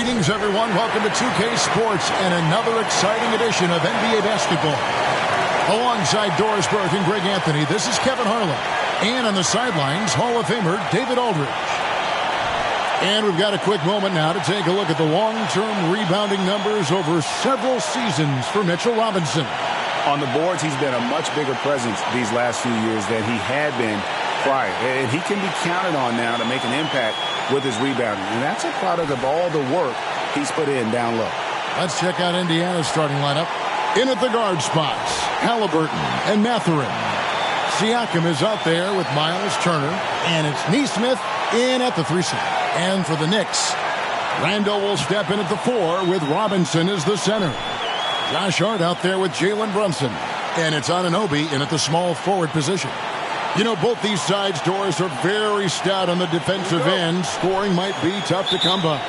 Greetings, everyone. Welcome to 2K Sports and another exciting edition of NBA basketball. Alongside Doris Burke and Greg Anthony, this is Kevin Harlan. And on the sidelines, Hall of Famer David Aldridge. And we've got a quick moment now to take a look at the long-term rebounding numbers over several seasons for Mitchell Robinson. On the boards, he's been a much bigger presence these last few years than he had been prior. And he can be counted on now to make an impact with his rebounding. And that's a product of all the work he's put in down low. Let's check out Indiana's starting lineup. In at the guard spots, Halliburton and Mathurin. Siakam is out there with Miles Turner. And it's Nesmith in at the 3 slot. And for the Knicks, Randall will step in at the 4 with Robinson as the center. Josh Hart out there with Jalen Brunson. And it's Anunoby in at the small forward position. You know, both these sides, Doris, are very stout on the defensive end. Scoring might be tough to come by.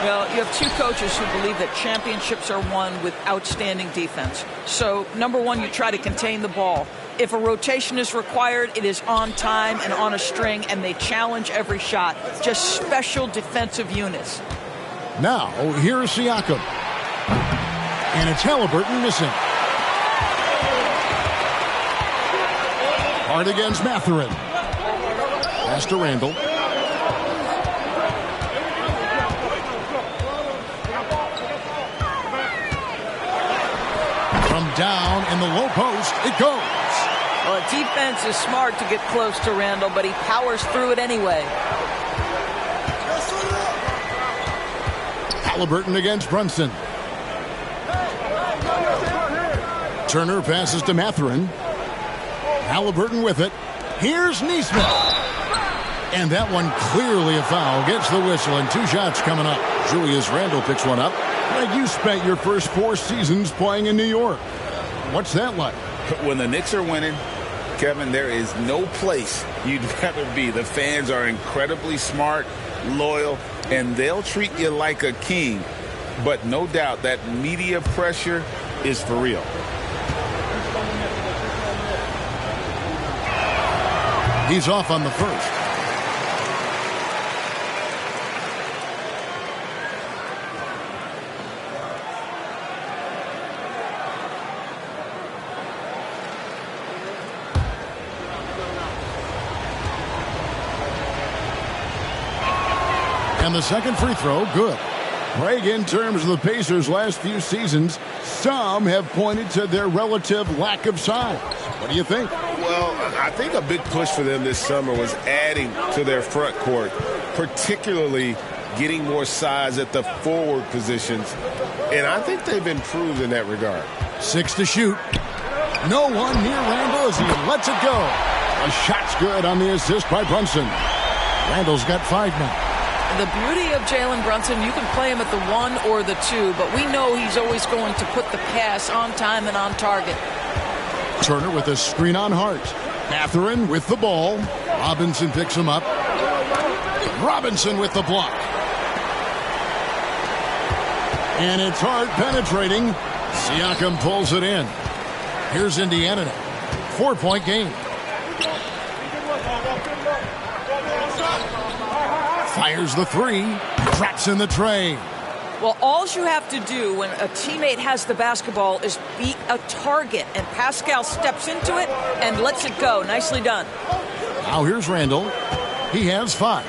Well, you have two coaches who believe that championships are won with outstanding defense. So, number one, you try to contain the ball. If a rotation is required, it is on time and on a string, and they challenge every shot. Just special defensive units. Now, here is Siakam. And it's Halliburton missing. Hard against Mathurin. Pass to Randall. From down in the low post, it goes. Well, defense is smart to get close to Randall, but he powers through it anyway. Halliburton against Brunson. Turner passes to Mathurin. Halliburton with it. Here's Nesmith. And that one clearly a foul. Gets the whistle and 2 shots coming up. Julius Randle picks one up. Greg, you spent your first 4 seasons playing in New York. What's that like? When the Knicks are winning, Kevin, there is no place you'd rather be. The fans are incredibly smart, loyal, and they'll treat you like a king. But no doubt that media pressure is for real. He's off on the first. And the second free throw, good. Greg, in terms of the Pacers' last few seasons, some have pointed to their relative lack of size. What do you think? Well, I think a big push for them this summer was adding to their front court, particularly getting more size at the forward positions. And I think they've improved in that regard. 6 to shoot. No one near Randall as he lets it go. A shot's good on the assist by Brunson. Randall's got 5 now. The beauty of Jalen Brunson, you can play him at the 1 or the 2, but we know he's always going to put the pass on time and on target. Turner with a screen on Hart. Mathurin with the ball. Robinson picks him up. Robinson with the block. And it's Hart penetrating. Siakam pulls it in. Here's Indiana now. 4-point game. Fires the 3. Traps in the tray. Well, all you have to do when a teammate has the basketball is beat a target, and Pascal steps into it and lets it go. Nicely done. Now here's Randall. He has 5.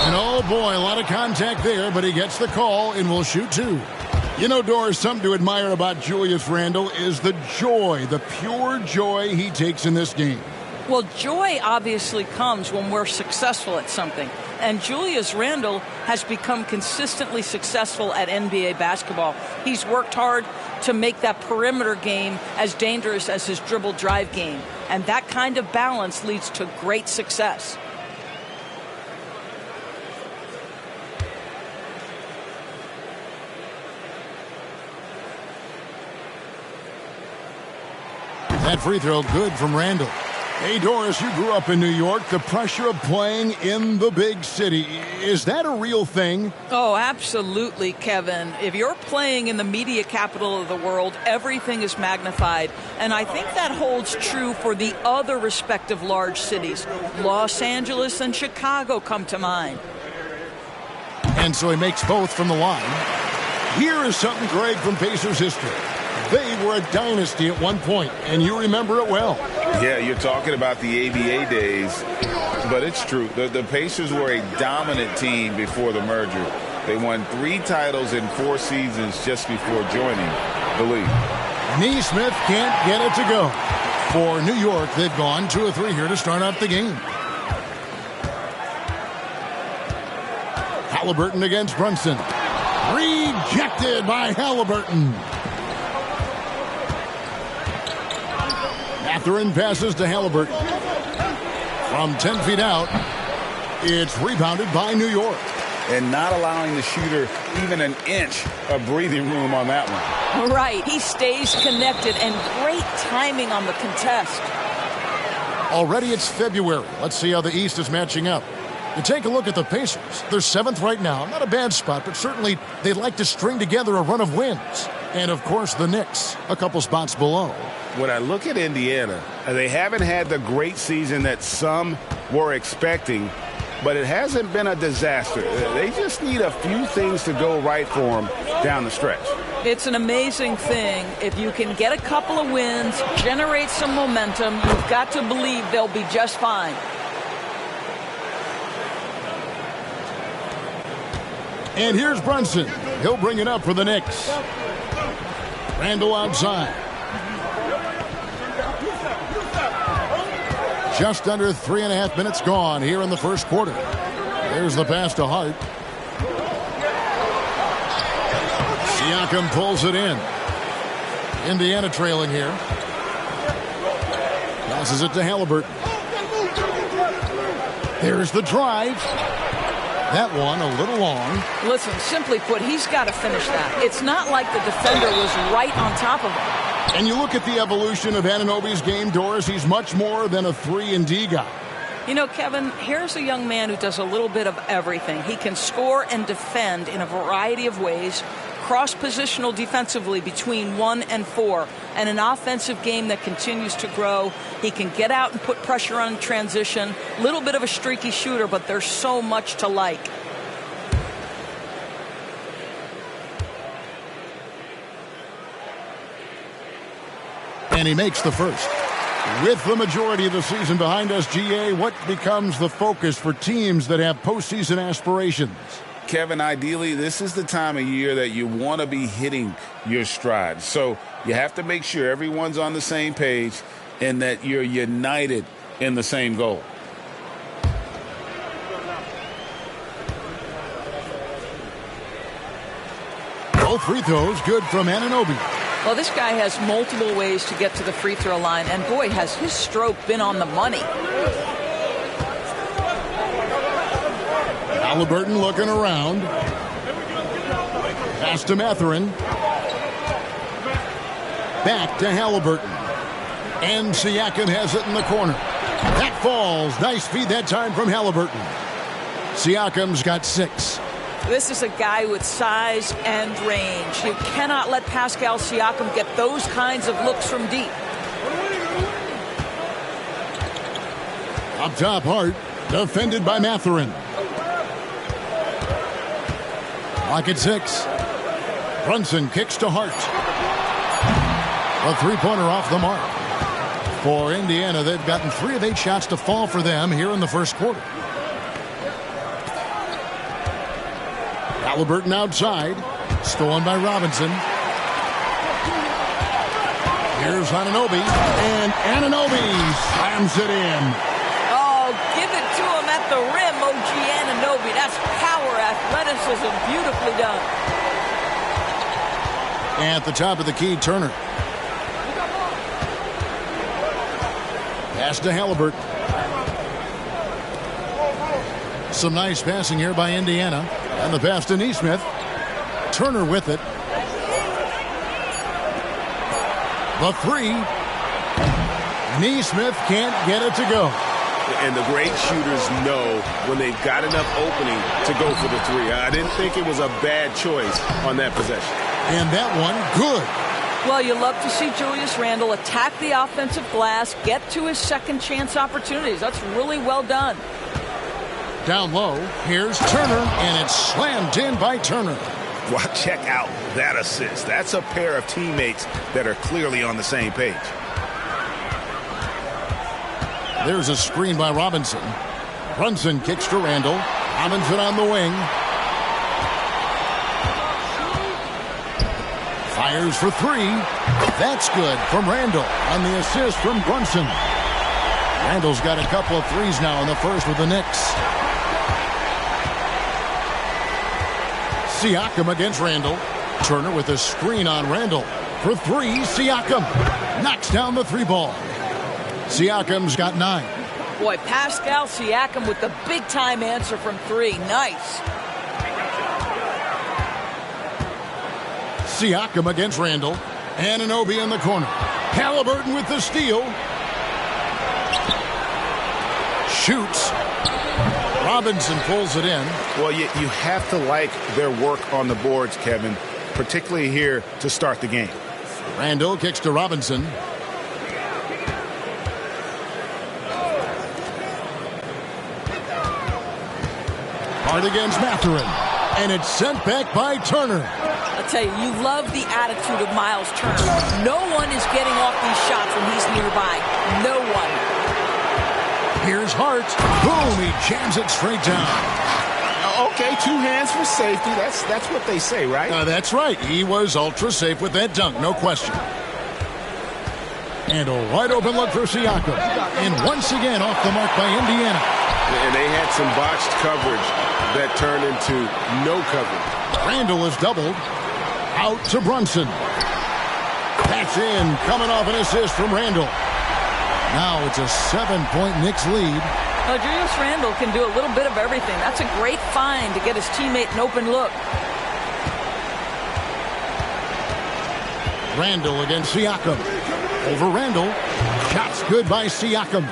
And oh boy, a lot of contact there, but he gets the call and will shoot 2. You know, Doris, something to admire about Julius Randle is the joy, the pure joy he takes in this game. Well, joy obviously comes when we're successful at something. And Julius Randle has become consistently successful at NBA basketball. He's worked hard to make that perimeter game as dangerous as his dribble drive game. And that kind of balance leads to great success. That free throw good from Randall. Hey, Doris, you grew up in New York. The pressure of playing in the big city, is that a real thing? Oh, absolutely, Kevin. If you're playing in the media capital of the world, everything is magnified. And I think that holds true for the other respective large cities. Los Angeles and Chicago come to mind. And so he makes both from the line. Here is something great from Pacers history. They were a dynasty at one point, and you remember it well. Yeah, you're talking about the ABA days, but it's true. The Pacers were a dominant team before the merger. They won 3 titles in 4 seasons just before joining the league. Neesmith can't get it to go. For New York, they've gone 2 of 3 here to start out the game. Halliburton against Brunson. Rejected by Halliburton. Mathurin passes to Halliburton. From 10 feet out, it's rebounded by New York. And not allowing the shooter even an inch of breathing room on that one. Right. He stays connected, and great timing on the contest. Already it's February. Let's see how the East is matching up. You take a look at the Pacers. They're 7th right now. Not a bad spot, but certainly they'd like to string together a run of wins. And, of course, the Knicks, a couple spots below. When I look at Indiana, they haven't had the great season that some were expecting, but it hasn't been a disaster. They just need a few things to go right for them down the stretch. It's an amazing thing. If you can get a couple of wins, generate some momentum, you've got to believe they'll be just fine. And here's Brunson. He'll bring it up for the Knicks. Randall outside. Just under 3.5 minutes gone here in the first quarter. There's the pass to Hart. Siakam pulls it in. Indiana trailing here. Passes it to Halliburton. There's the drive. That one a little long. Listen, simply put, he's got to finish that. It's not like the defender was right on top of him. And you look at the evolution of Anunoby's game, Doris, he's much more than a 3-and-D guy. You know, Kevin, here's a young man who does a little bit of everything. He can score and defend in a variety of ways, cross-positional defensively between 1 and 4, and an offensive game that continues to grow. He can get out and put pressure on transition. A little bit of a streaky shooter, but there's so much to like. And he makes the first. With the majority of the season behind us, GA, what becomes the focus for teams that have postseason aspirations? Kevin, ideally, this is the time of year that you want to be hitting your stride. So you have to make sure everyone's on the same page and that you're united in the same goal. Both free throws good from Anunoby. Well, this guy has multiple ways to get to the free throw line, and boy, has his stroke been on the money. Halliburton looking around. Pass to Mathurin. Back to Halliburton. And Siakam has it in the corner. That falls. Nice feed that time from Halliburton. Siakam's got 6. This is a guy with size and range. You cannot let Pascal Siakam get those kinds of looks from deep. Up top, Hart. Defended by Mathurin. Lock at 6. Brunson kicks to Hart. A three-pointer off the mark. For Indiana, they've gotten 3 of 8 shots to fall for them here in the first quarter. Halliburton outside. Stolen by Robinson. Here's Anunoby. And Anunoby slams it in. Oh, give it to him at the rim, OG Anunoby. That's power, athleticism, beautifully done. At the top of the key, Turner. Pass to Halliburton. Some nice passing here by Indiana. And the pass to Neesmith. Turner with it. The 3. Neesmith can't get it to go. And the great shooters know when they've got enough opening to go for the 3. I didn't think it was a bad choice on that possession. And that one, good. Well, you love to see Julius Randle attack the offensive glass, get to his second chance opportunities. That's really well done. Down low, here's Turner, and it's slammed in by Turner. Well, check out that assist. That's a pair of teammates that are clearly on the same page. There's a screen by Robinson. Brunson kicks to Randall. Robinson on the wing. Fires for three. That's good from Randall on the assist from Brunson. Randall's got a couple of threes now in the first with the Knicks. Siakam against Randall. Turner with a screen on Randall. For three, Siakam knocks down the three ball. Siakam's got 9. Boy, Pascal Siakam with the big-time answer from three. Nice. Siakam against Randall. Anunoby in the corner. Halliburton with the steal. Shoots. Robinson pulls it in. Well, you have to like their work on the boards, Kevin, particularly here to start the game. Randall kicks to Robinson. Hard against Mathurin. And it's sent back by Turner. I'll tell you, you love the attitude of Miles Turner. No one is getting off these shots when he's nearby. No one. Here's Hart. Boom, he jams it straight down. Okay, 2 hands for safety. That's what they say, right? That's right. He was ultra safe with that dunk, no question. And a wide open look for Siakam. And once again off the mark by Indiana. And they had some botched coverage that turned into no coverage. Randall is doubled. Out to Brunson. That's in. Coming off an assist from Randall. Now it's a 7-point Knicks lead. Julius Randall can do a little bit of everything. That's a great find to get his teammate an open look. Randall against Siakam. Over Randall. Shots good by Siakam.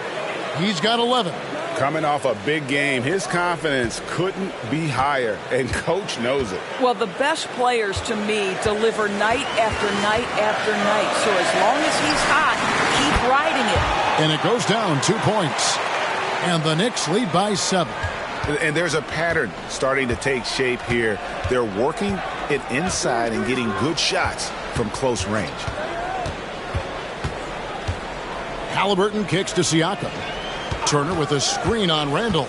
He's got 11. Coming off a big game, his confidence couldn't be higher, and Coach knows it. Well, the best players, to me, deliver night after night after night. So as long as he's hot, keep riding it. And it goes down 2 points. And the Knicks lead by 7. And there's a pattern starting to take shape here. They're working it inside and getting good shots from close range. Halliburton kicks to Siakam. Turner with a screen on Randall.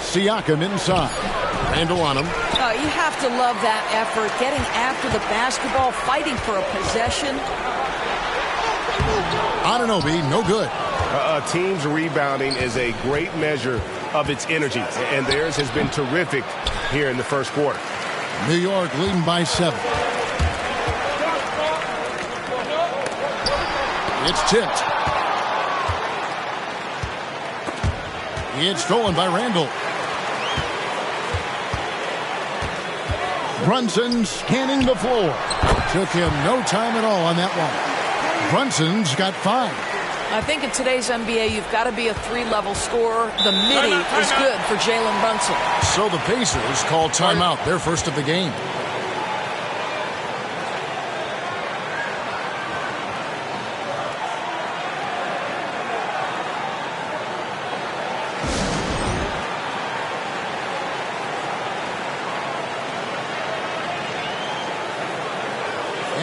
Siakam inside. Randall on him. You have to love that effort, getting after the basketball, fighting for a possession. Anunoby, no good. A team's rebounding is a great measure of its energy, and theirs has been terrific here in the first quarter. New York leading by 7. It's tipped. It's stolen by Randall. Brunson scanning the floor. Took him no time at all on that one. Brunson's got 5. I think in today's NBA, you've got to be a 3-level scorer. The midi is good for Jalen Brunson. So the Pacers call timeout, their first of the game.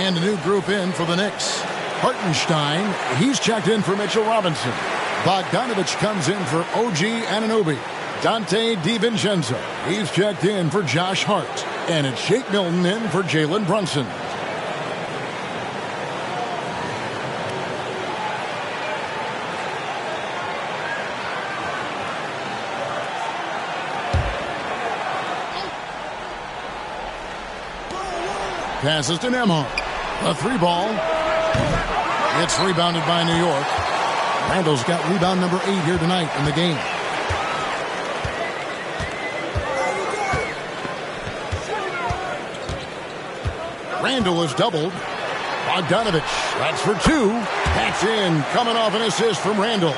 And a new group in for the Knicks. Hartenstein, he's checked in for Mitchell Robinson. Bogdanovich comes in for OG Anunoby. Dante DiVincenzo, he's checked in for Josh Hart. And it's Shake Milton in for Jalen Brunson. Passes to Nembhard. A 3-ball. It's rebounded by New York. Randall's got rebound number 8 here tonight in the game. Randall is doubled. Bogdanovich, that's for 2. That's in. Coming off an assist from Randall.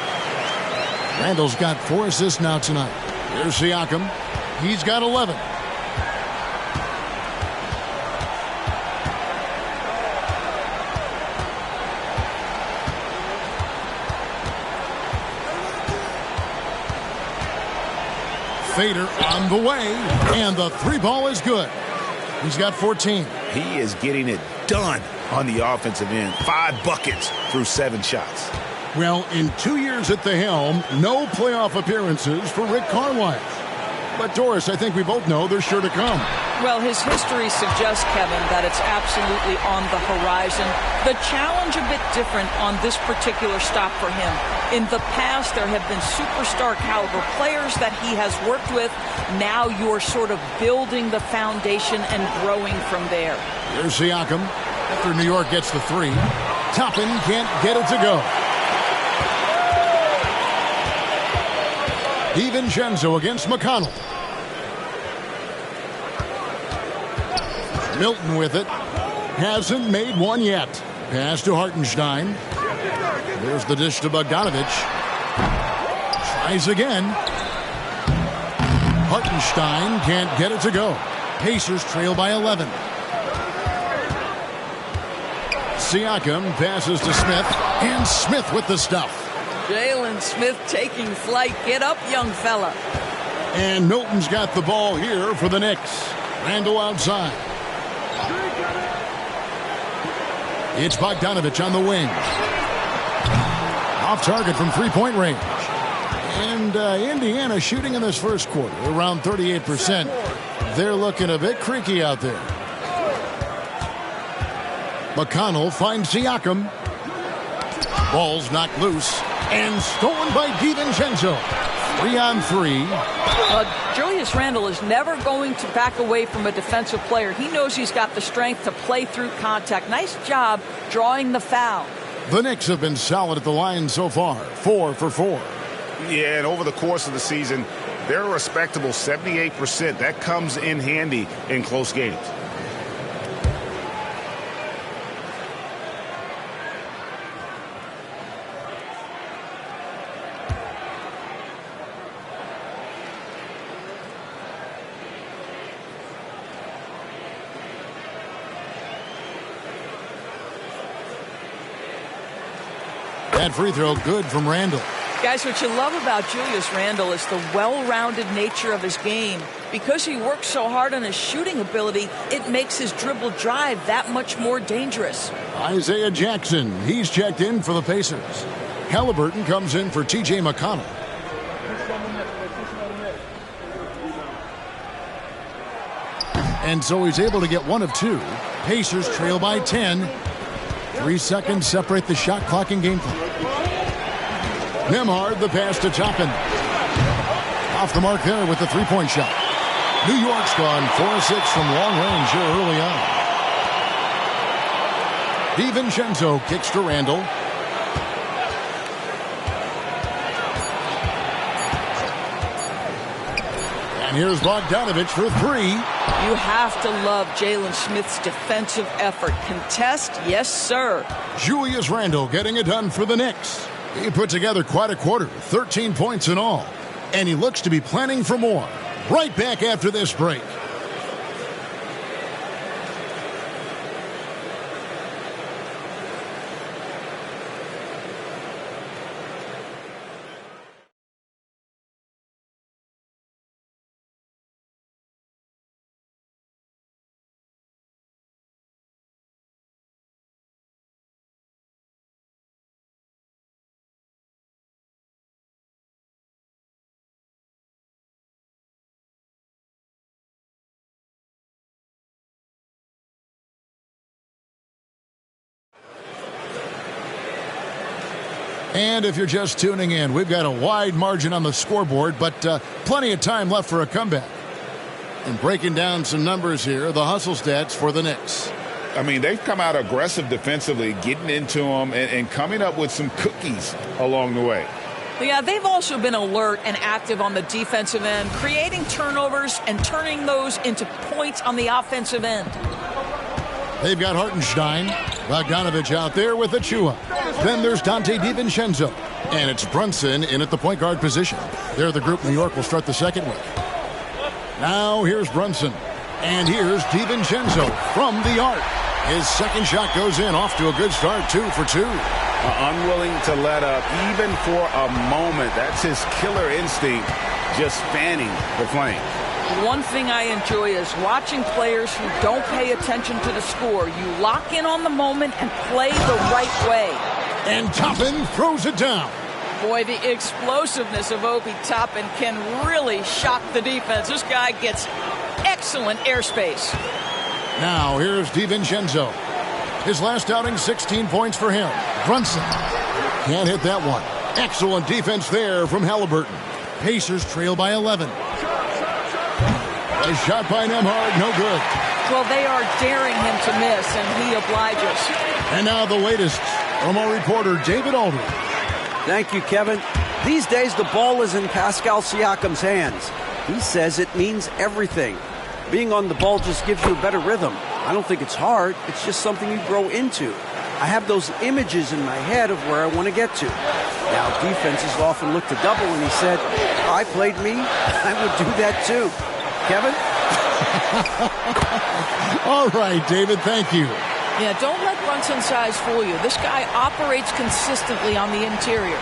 Randall's got 4 assists now tonight. Here's Siakam. He's got 11. Fader on the way, and the three ball is good. He's got 14. He is getting it done on the offensive end. 5 buckets through 7 shots. Well, in 2 years at the helm, no playoff appearances for Rick Carlisle. But, Doris, I think we both know they're sure to come. Well, his history suggests, Kevin, that it's absolutely on the horizon. The challenge a bit different on this particular stop for him. In the past, there have been superstar caliber players that he has worked with. Now you're sort of building the foundation and growing from there. Here's Siakam after New York gets the 3. Toppin can't get it to go. DiVincenzo against McConnell. Milton with it. Hasn't made one yet. Pass to Hartenstein. There's the dish to Bogdanovich. Tries again. Hartenstein can't get it to go. Pacers trail by 11. Siakam passes to Smith. And Smith with the stuff. Jalen Smith taking flight. Get up, young fella. And Milton's got the ball here for the Knicks. Randle outside. It's Bogdanovich on the wing. Off target from three-point range. And Indiana shooting in this first quarter around 38%. They're looking a bit creaky out there. McConnell finds Siakam. Ball's knocked loose and stolen by DiVincenzo. 3-on-3. Julius Randle is never going to back away from a defensive player. He knows he's got the strength to play through contact. Nice job drawing the foul. The Knicks have been solid at the line so far. 4 for 4. Yeah, and over the course of the season, they're a respectable 78%. That comes in handy in close games. That free throw good from Randle. Guys, what you love about Julius Randle is the well-rounded nature of his game. Because he works so hard on his shooting ability, it makes his dribble drive that much more dangerous. Isaiah Jackson, he's checked in for the Pacers. Halliburton comes in for T.J. McConnell. And so he's able to get 1 of 2. Pacers trail by 10. 3 seconds separate the shot clock and game clock. Nembhard, the pass to Toppin. Off the mark there with the three-point shot. New York's gone 4-6 from long range here early on. DiVincenzo kicks to Randle. And here's Bogdanovich for 3. You have to love Jalen Smith's defensive effort. Contest, yes, sir. Julius Randle getting it done for the Knicks. He put together quite a quarter, 13 points in all. And he looks to be planning for more. Right back after this break. And if you're just tuning in, we've got a wide margin on the scoreboard, but plenty of time left for a comeback. And breaking down some numbers here, the hustle stats for the Knicks. I mean, they've come out aggressive defensively, getting into them and coming up with some cookies along the way. Yeah, they've also been alert and active on the defensive end, creating turnovers and turning those into points on the offensive end. They've got Hartenstein. Bogdanovich out there with Achua. Then there's Dante DiVincenzo. And it's Brunson in at the point guard position. They're the group New York will start the second with. Now here's Brunson. And here's DiVincenzo from the arc. His second shot goes in, off to a good start, 2 for 2. unwilling to let up even for a moment. That's his killer instinct, just fanning the flame. One thing I enjoy is watching players who don't pay attention to the score. You lock in on the moment and play the right way. And Toppin throws it down. Boy, the explosiveness of Obi Toppin can really shock the defense. This guy gets excellent airspace. Now here's DiVincenzo. His last outing, 16 points for him. Brunson can't hit that one. Excellent defense there from Halliburton. Pacers trail by 11. A shot by Nembhard, no good. Well, they are daring him to miss, and he obliges. And now the latest from our reporter, David Aldridge. Thank you, Kevin. These days, the ball is in Pascal Siakam's hands. He says it means everything. Being on the ball just gives you a better rhythm. I don't think it's hard. It's just something you grow into. I have those images in my head of where I want to get to. Now, defenses often look to double, and he said, if I played me, I would do that too. Kevin? All right, David, thank you. Yeah, don't let Brunson's size fool you. This guy operates consistently on the interior.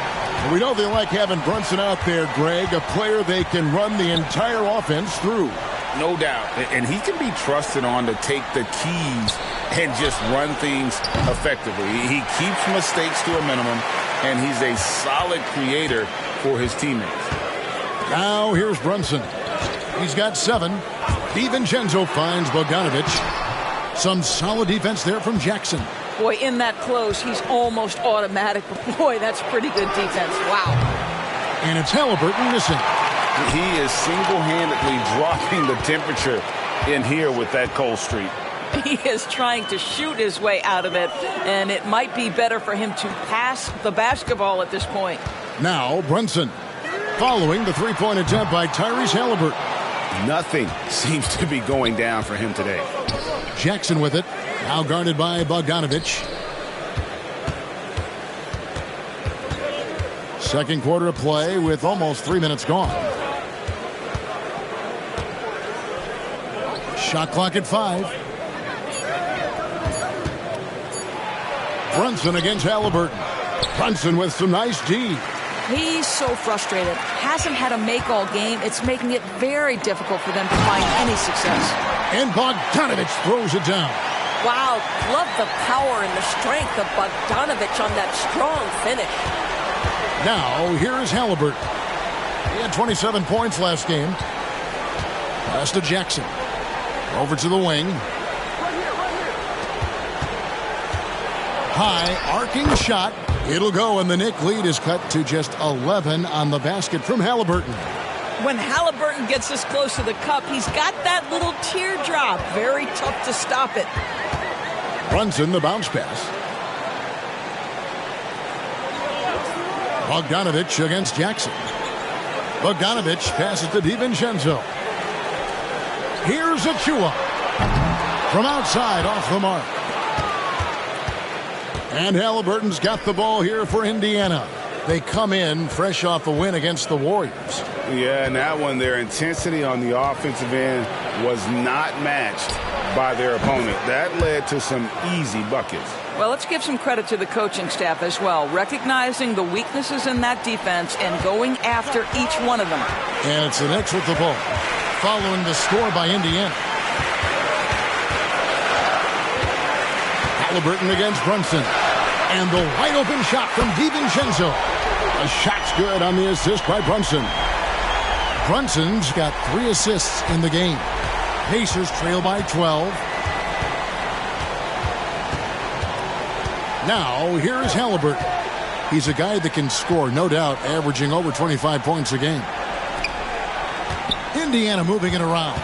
We know they like having Brunson out there, Greg, a player they can run the entire offense through. No doubt. And he can be trusted on to take the keys and just run things effectively. He keeps mistakes to a minimum, and he's a solid creator for his teammates. Now here's Brunson. He's got 7. DiVincenzo finds Bogdanovich. Some solid defense there from Jackson. Boy, in that close, he's almost automatic. But boy, that's pretty good defense. Wow. And it's Halliburton missing. He is single-handedly dropping the temperature in here with that cold streak. He is trying to shoot his way out of it, and it might be better for him to pass the basketball at this point. Now Brunson, following the three-point attempt by Tyrese Halliburton. Nothing seems to be going down for him today. Jackson with it, now guarded by Bogdanovich. Second quarter of play with almost 3 minutes gone. Shot clock at 5. Brunson against Halliburton. Brunson with some nice D. He's so frustrated. Hasn't had a make all game. It's making it very difficult for them to find any success. And Bogdanovich throws it down. Wow, love the power and the strength of Bogdanovich on that strong finish. Now, here is Halliburton. He had 27 points last game. Pass to Jackson. Over to the wing. High, arcing shot. It'll go, and the Knicks lead is cut to just 11 on the basket from Halliburton. When Halliburton gets this close to the cup, he's got that little teardrop. Very tough to stop it. Brunson, the bounce pass. Bogdanovich against Jackson. Bogdanovich passes to DiVincenzo. Here's Achua. From outside, off the mark. And Halliburton's got the ball here for Indiana. They come in fresh off a win against the Warriors. Yeah, and that one, their intensity on the offensive end was not matched by their opponent. That led to some easy buckets. Well, let's give some credit to the coaching staff as well, recognizing the weaknesses in that defense and going after each one of them. And it's the Knicks with the ball, following the score by Indiana. Halliburton against Brunson. And the wide open shot from DiVincenzo. A shot's good on the assist by Brunson. Brunson's got 3 assists in the game. Pacers trail by 12. Now, here is Halliburton. He's a guy that can score, no doubt, averaging over 25 points a game. Indiana moving it around.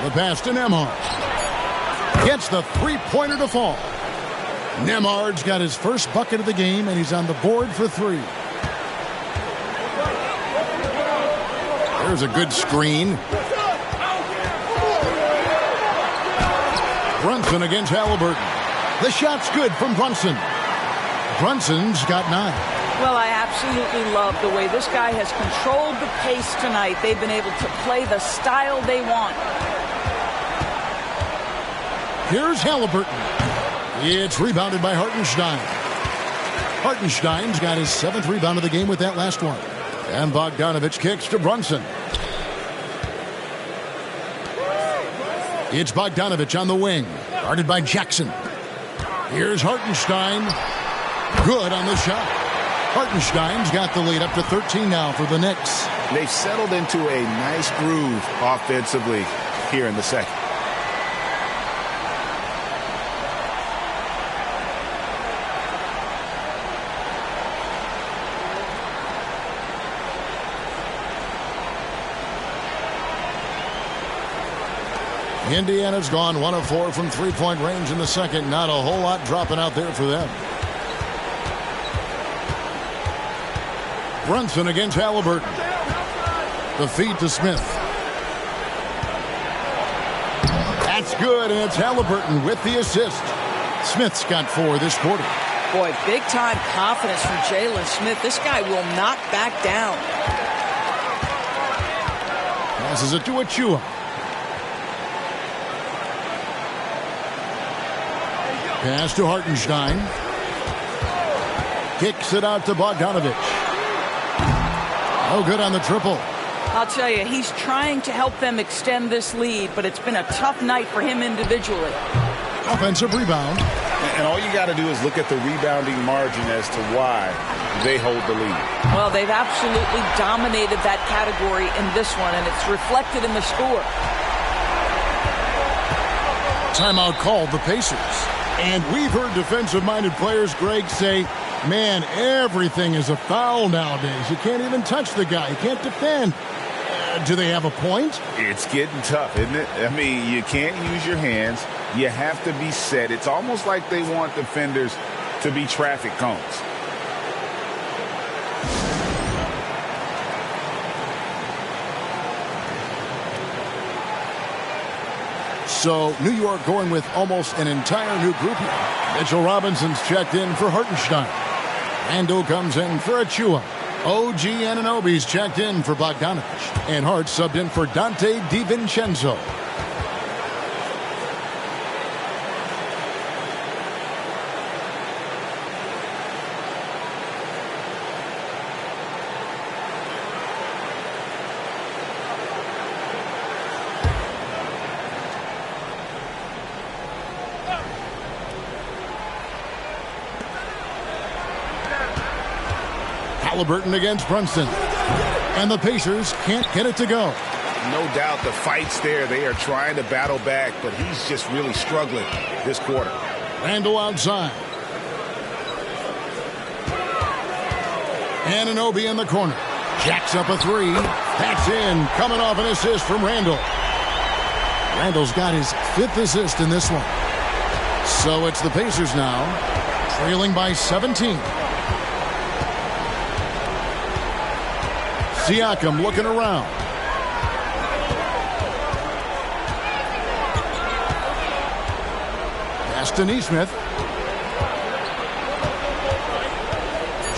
The pass to Nembhard. Gets the three-pointer to fall. Nembhard's got his first bucket of the game, and he's on the board for 3. There's a good screen. Brunson against Halliburton. The shot's good from Brunson. Brunson's got 9. Well, I absolutely love the way this guy has controlled the pace tonight. They've been able to play the style they want. Here's Halliburton. It's rebounded by Hartenstein. Hartenstein's got his 7th rebound of the game with that last one. And Bogdanovich kicks to Brunson. It's Bogdanovich on the wing, guarded by Jackson. Here's Hartenstein. Good on the shot. Hartenstein's got the lead up to 13 now for the Knicks. They've settled into a nice groove offensively here in the second. Indiana's gone 1 of 4 from three-point range in the second. Not a whole lot dropping out there for them. Brunson against Halliburton. The feed to Smith. That's good, and it's Halliburton with the assist. Smith's got 4 this quarter. Boy, big-time confidence from Jalen Smith. This guy will not back down. Passes it to Achua. Pass to Hartenstein. Kicks it out to Bogdanovich. Oh, good on the triple. I'll tell you, he's trying to help them extend this lead, but it's been a tough night for him individually. Offensive rebound. And all you got to do is look at the rebounding margin as to why they hold the lead. Well, they've absolutely dominated that category in this one, and it's reflected in the score. Timeout called the Pacers. And we've heard defensive-minded players, Greg, say, man, everything is a foul nowadays. You can't even touch the guy. You can't defend. Do they have a point? It's getting tough, isn't it? I mean, you can't use your hands. You have to be set. It's almost like they want defenders to be traffic cones. So New York going with almost an entire new group here. Mitchell Robinson's checked in for Hartenstein. Randall comes in for Achua. OG Anunoby's checked in for Bogdanovich. And Hart subbed in for Dante DiVincenzo. Halliburton against Brunson. And the Pacers can't get it to go. No doubt the fight's there. They are trying to battle back, but he's just really struggling this quarter. Randall outside. Anunoby in the corner. Jacks up a 3. That's in. Coming off an assist from Randall. Randall's got his 5th assist in this one. So it's the Pacers now, trailing by 17. Siakam looking around. Pass to Nesmith.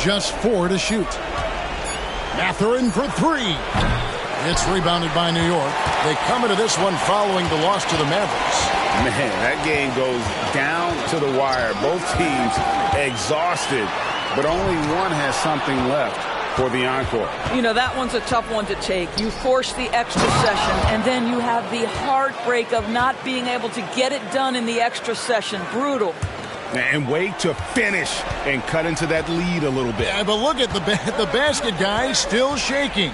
Just 4 to shoot. Mathurin for 3. It's rebounded by New York. They come into this one following the loss to the Mavericks. Man, that game goes down to the wire. Both teams exhausted, but only one has something left for the encore. You know, that one's a tough one to take. You force the extra session, and then you have the heartbreak of not being able to get it done in the extra session. Brutal. And wait to finish and cut into that lead a little bit. Yeah, but look at the basket guy still shaking.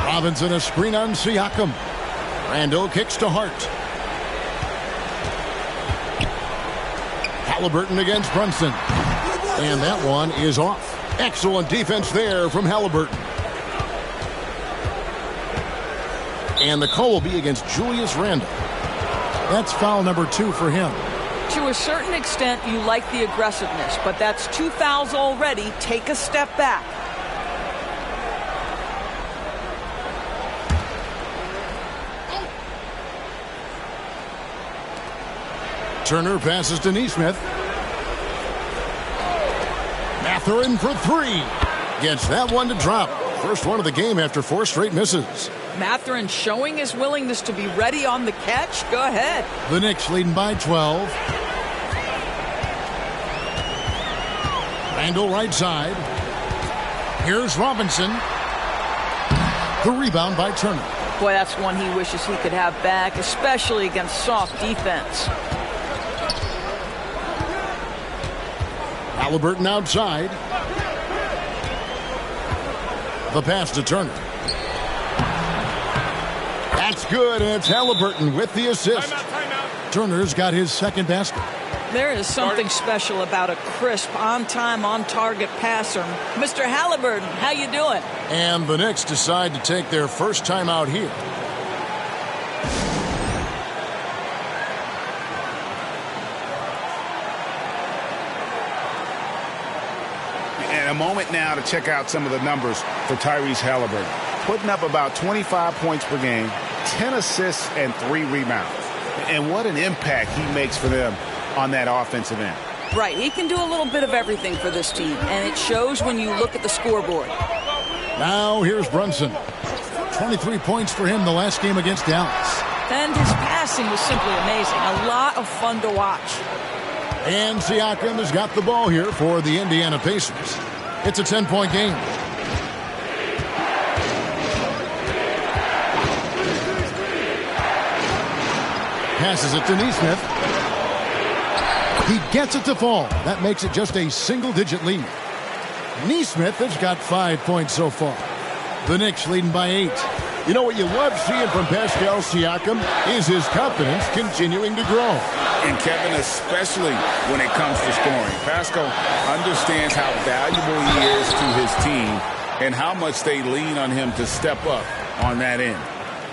Robinson a screen on Siakam. Randall kicks to Hart. Halliburton against Brunson. And that one is off. Excellent defense there from Halliburton. And the call will be against Julius Randle. That's foul number 2 for him. To a certain extent, you like the aggressiveness, but that's 2 fouls already. Take a step back. Turner passes to Nesmith. Mathurin for 3. Gets that one to drop. First one of the game after 4 straight misses. Mathurin showing his willingness to be ready on the catch. Go ahead. The Knicks leading by 12. Randall right side. Here's Robinson. The rebound by Turner. Boy, that's one he wishes he could have back, especially against soft defense. Halliburton outside. The pass to Turner. That's good, and it's Halliburton with the assist. Timeout. Turner's got his second basket. There is something special about a crisp, on-time, on-target passer. Mr. Halliburton, how you doing? And the Knicks decide to take their first time out here. And a moment now to check out some of the numbers for Tyrese Halliburton. Putting up about 25 points per game, 10 assists, and 3 rebounds. And what an impact he makes for them on that offensive end. Right, he can do a little bit of everything for this team, and it shows when you look at the scoreboard. Now here's Brunson. 23 points for him the last game against Dallas. And his passing was simply amazing. A lot of fun to watch. And Siakam has got the ball here for the Indiana Pacers. It's a 10-point game. Passes it to Nesmith. He gets it to fall. That makes it just a single-digit lead. Nesmith has got 5 points so far. The Knicks leading by 8. You know what you love seeing from Pascal Siakam is his confidence continuing to grow. And Kevin, especially when it comes to scoring. Pascal understands how valuable he is to his team and how much they lean on him to step up on that end.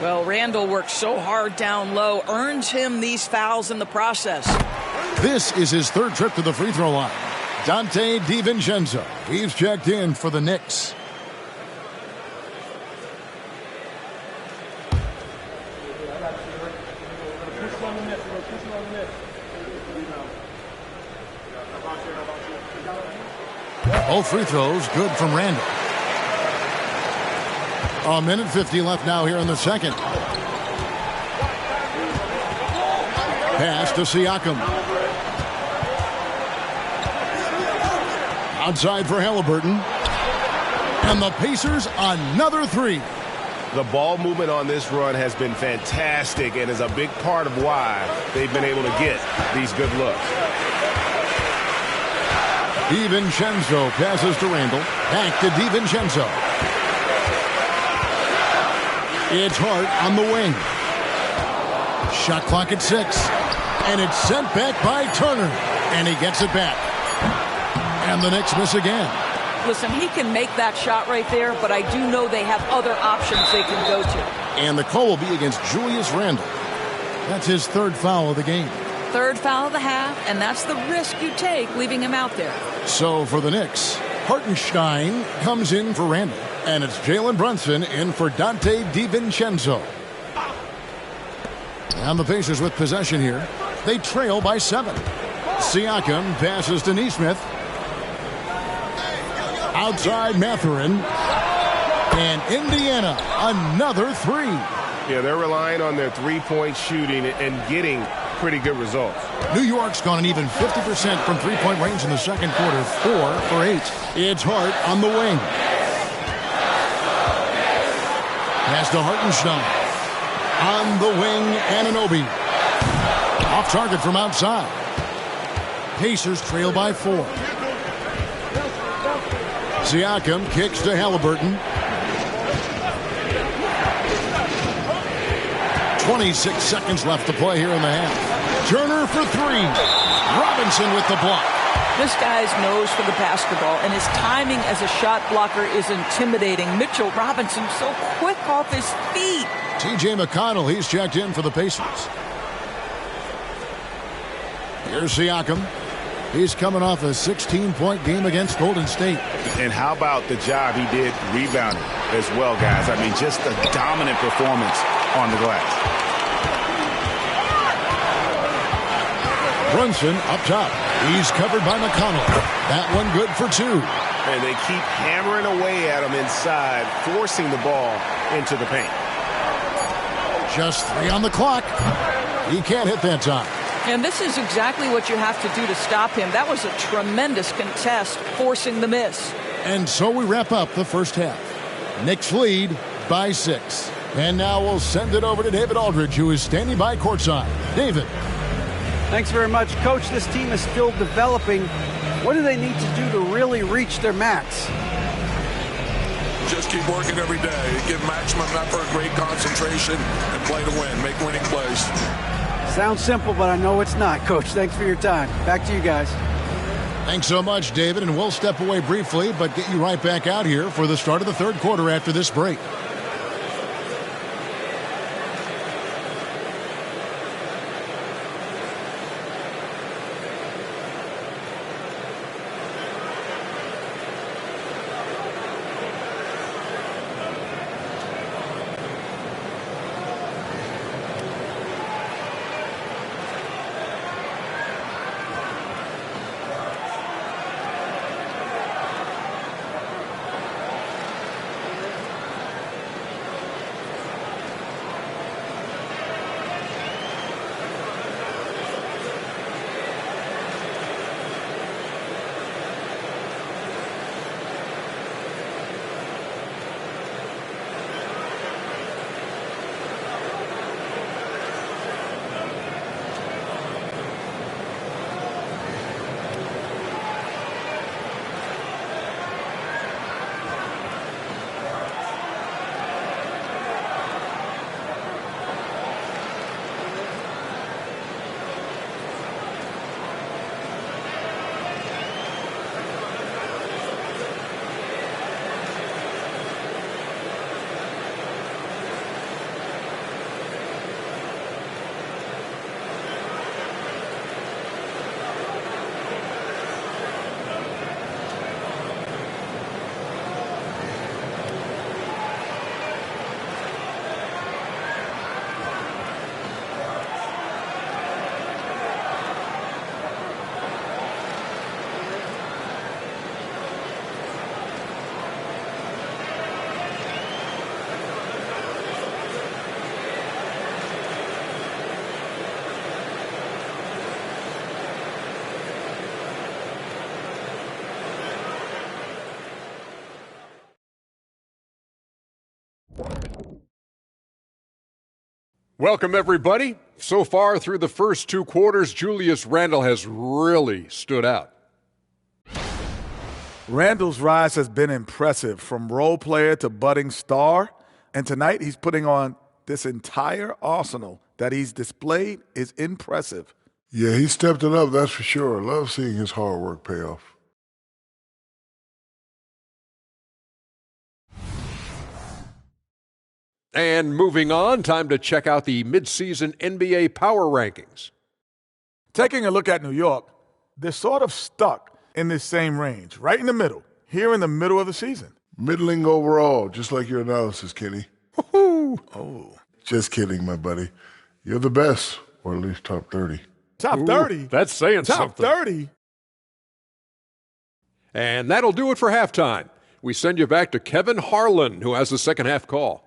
Well, Randall works so hard down low, earns him these fouls in the process. This is his third trip to the free throw line. Dante DiVincenzo. He's checked in for the Knicks. Both free throws good from Randall. A minute 50 left now here in the second. Pass to Siakam. Outside for Halliburton. And the Pacers another 3. The ball movement on this run has been fantastic and is a big part of why they've been able to get these good looks. DiVincenzo passes to Randall. Back to DiVincenzo. It's Hart on the wing. Shot clock at 6. And it's sent back by Turner. And he gets it back. And the Knicks miss again. Listen, he can make that shot right there, but I do know they have other options they can go to. And the call will be against Julius Randle. That's his third foul of the game. Third foul of the half, and that's the risk you take leaving him out there. So for the Knicks, Hartenstein comes in for Randle. And it's Jalen Brunson in for Dante DiVincenzo. And the Pacers with possession here. They trail by 7. Siakam passes to Nesmith. Outside Mathurin. And Indiana, another 3. Yeah, they're relying on their three-point shooting and getting pretty good results. New York's gone an even 50% from three-point range in the second quarter. 4 for 8. It's Hart on the wing. Pass to Hartenstein. On the wing, Anunoby. Off target from outside. Pacers trail by 4. Siakam kicks to Halliburton. 26 seconds left to play here in the half. Turner for 3. Robinson with the block. This guy's nose for the basketball, and his timing as a shot blocker is intimidating. Mitchell Robinson so quick off his feet. T.J. McConnell, he's checked in for the Pacers. Here's Siakam. He's coming off a 16-point game against Golden State. And how about the job he did rebounding as well, guys? I mean, just a dominant performance on the glass. Brunson up top. He's covered by McConnell. That one good for 2. And they keep hammering away at him inside, forcing the ball into the paint. Just 3 on the clock. He can't hit that time. And this is exactly what you have to do to stop him. That was a tremendous contest, forcing the miss. And so we wrap up the first half. Knicks lead by 6. And now we'll send it over to David Aldridge, who is standing by courtside. David. Thanks very much. Coach, this team is still developing. What do they need to do to really reach their max? Just keep working every day. Give maximum effort, great concentration, and play to win. Make winning plays. Sounds simple, but I know it's not, Coach. Thanks for your time. Back to you guys. Thanks so much, David. And we'll step away briefly, but get you right back out here for the start of the third quarter after this break. Welcome, everybody. So far through the first 2 quarters, Julius Randle has really stood out. Randle's rise has been impressive, from role player to budding star. And tonight he's putting on this entire arsenal that he's displayed is impressive. Yeah, he stepped it up, that's for sure. Love seeing his hard work pay off. And moving on, time to check out the midseason NBA Power Rankings. Taking a look at New York, they're sort of stuck in this same range, right in the middle, here in the middle of the season. Middling overall, just like your analysis, Kenny. Woo-hoo. Oh. Just kidding, my buddy. You're the best, or at least top 30. Top 30? That's saying something. Top 30? And that'll do it for halftime. We send you back to Kevin Harlan, who has the second half call.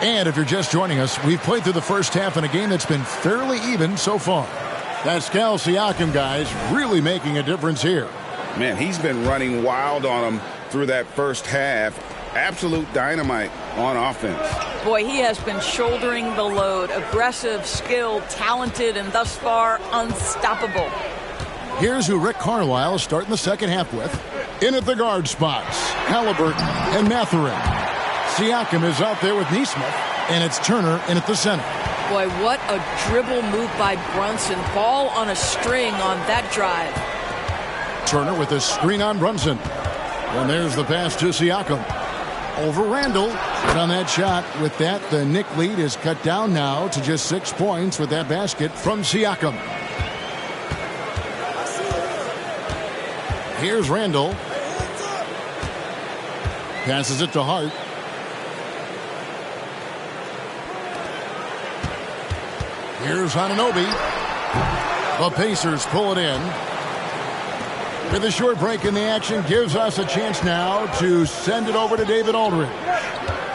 And if you're just joining us, we've played through the first half in a game that's been fairly even so far. Pascal Siakam, guys, really making a difference here. Man, he's been running wild on him through that first half. Absolute dynamite on offense. Boy, he has been shouldering the load. Aggressive, skilled, talented, and thus far unstoppable. Here's who Rick Carlisle is starting the second half with. In at the guard spots, Halliburton and Mathurin. Siakam is out there with Nesmith, and it's Turner in at the center. Boy, what a dribble move by Brunson. Ball on a string on that drive. Turner with a screen on Brunson. And there's the pass to Siakam. Over Randle. Good on that shot. With that, the Knick lead is cut down now to just 6 points with that basket from Siakam. Here's Randle. Passes it to Hart. Here's Anunoby. The Pacers pull it in. With a short break in the action, gives us a chance now to send it over to David Aldridge.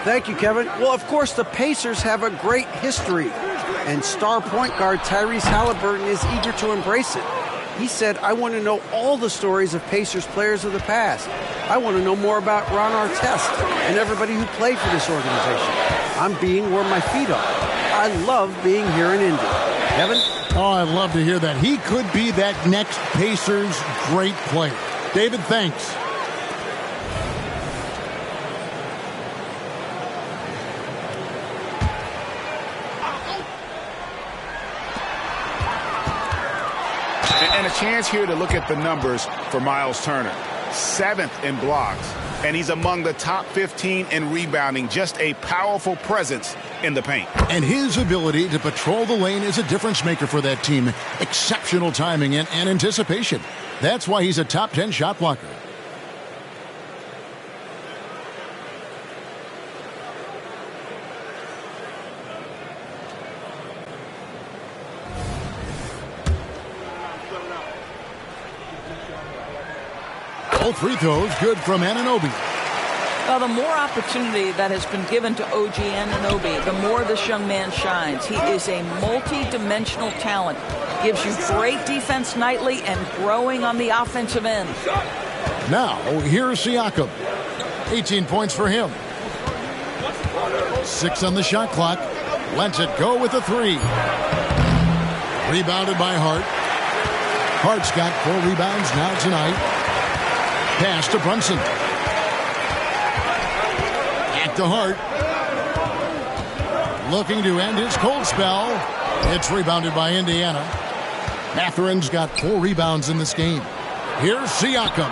Thank you, Kevin. Well, of course, the Pacers have a great history, and star point guard Tyrese Halliburton is eager to embrace it. He said, I want to know all the stories of Pacers players of the past. I want to know more about Ron Artest and everybody who played for this organization. I'm being where my feet are. I love being here in Indy. Kevin? Oh, I'd love to hear that. He could be that next Pacers great player. David, thanks. And a chance here to look at the numbers for Miles Turner. 7th in blocks, and he's among the top 15 in rebounding. Just a powerful presence in the paint. And his ability to patrol the lane is a difference maker for that team. Exceptional timing and anticipation. That's why he's a top 10 shot blocker. Both free throws good from Anunoby. Well, the more opportunity that has been given to OG Anunoby, the more this young man shines. He is a multi-dimensional talent. Gives you great defense nightly and growing on the offensive end. Now, here's Siakam. 18 points for him. 6 on the shot clock. Lets it go with a 3. Rebounded by Hart. Hart's got 4 rebounds now tonight. Pass to Brunson. Back to Hart. Looking to end his cold spell. It's rebounded by Indiana. Matherin's got 4 rebounds in this game. Here's Siakam.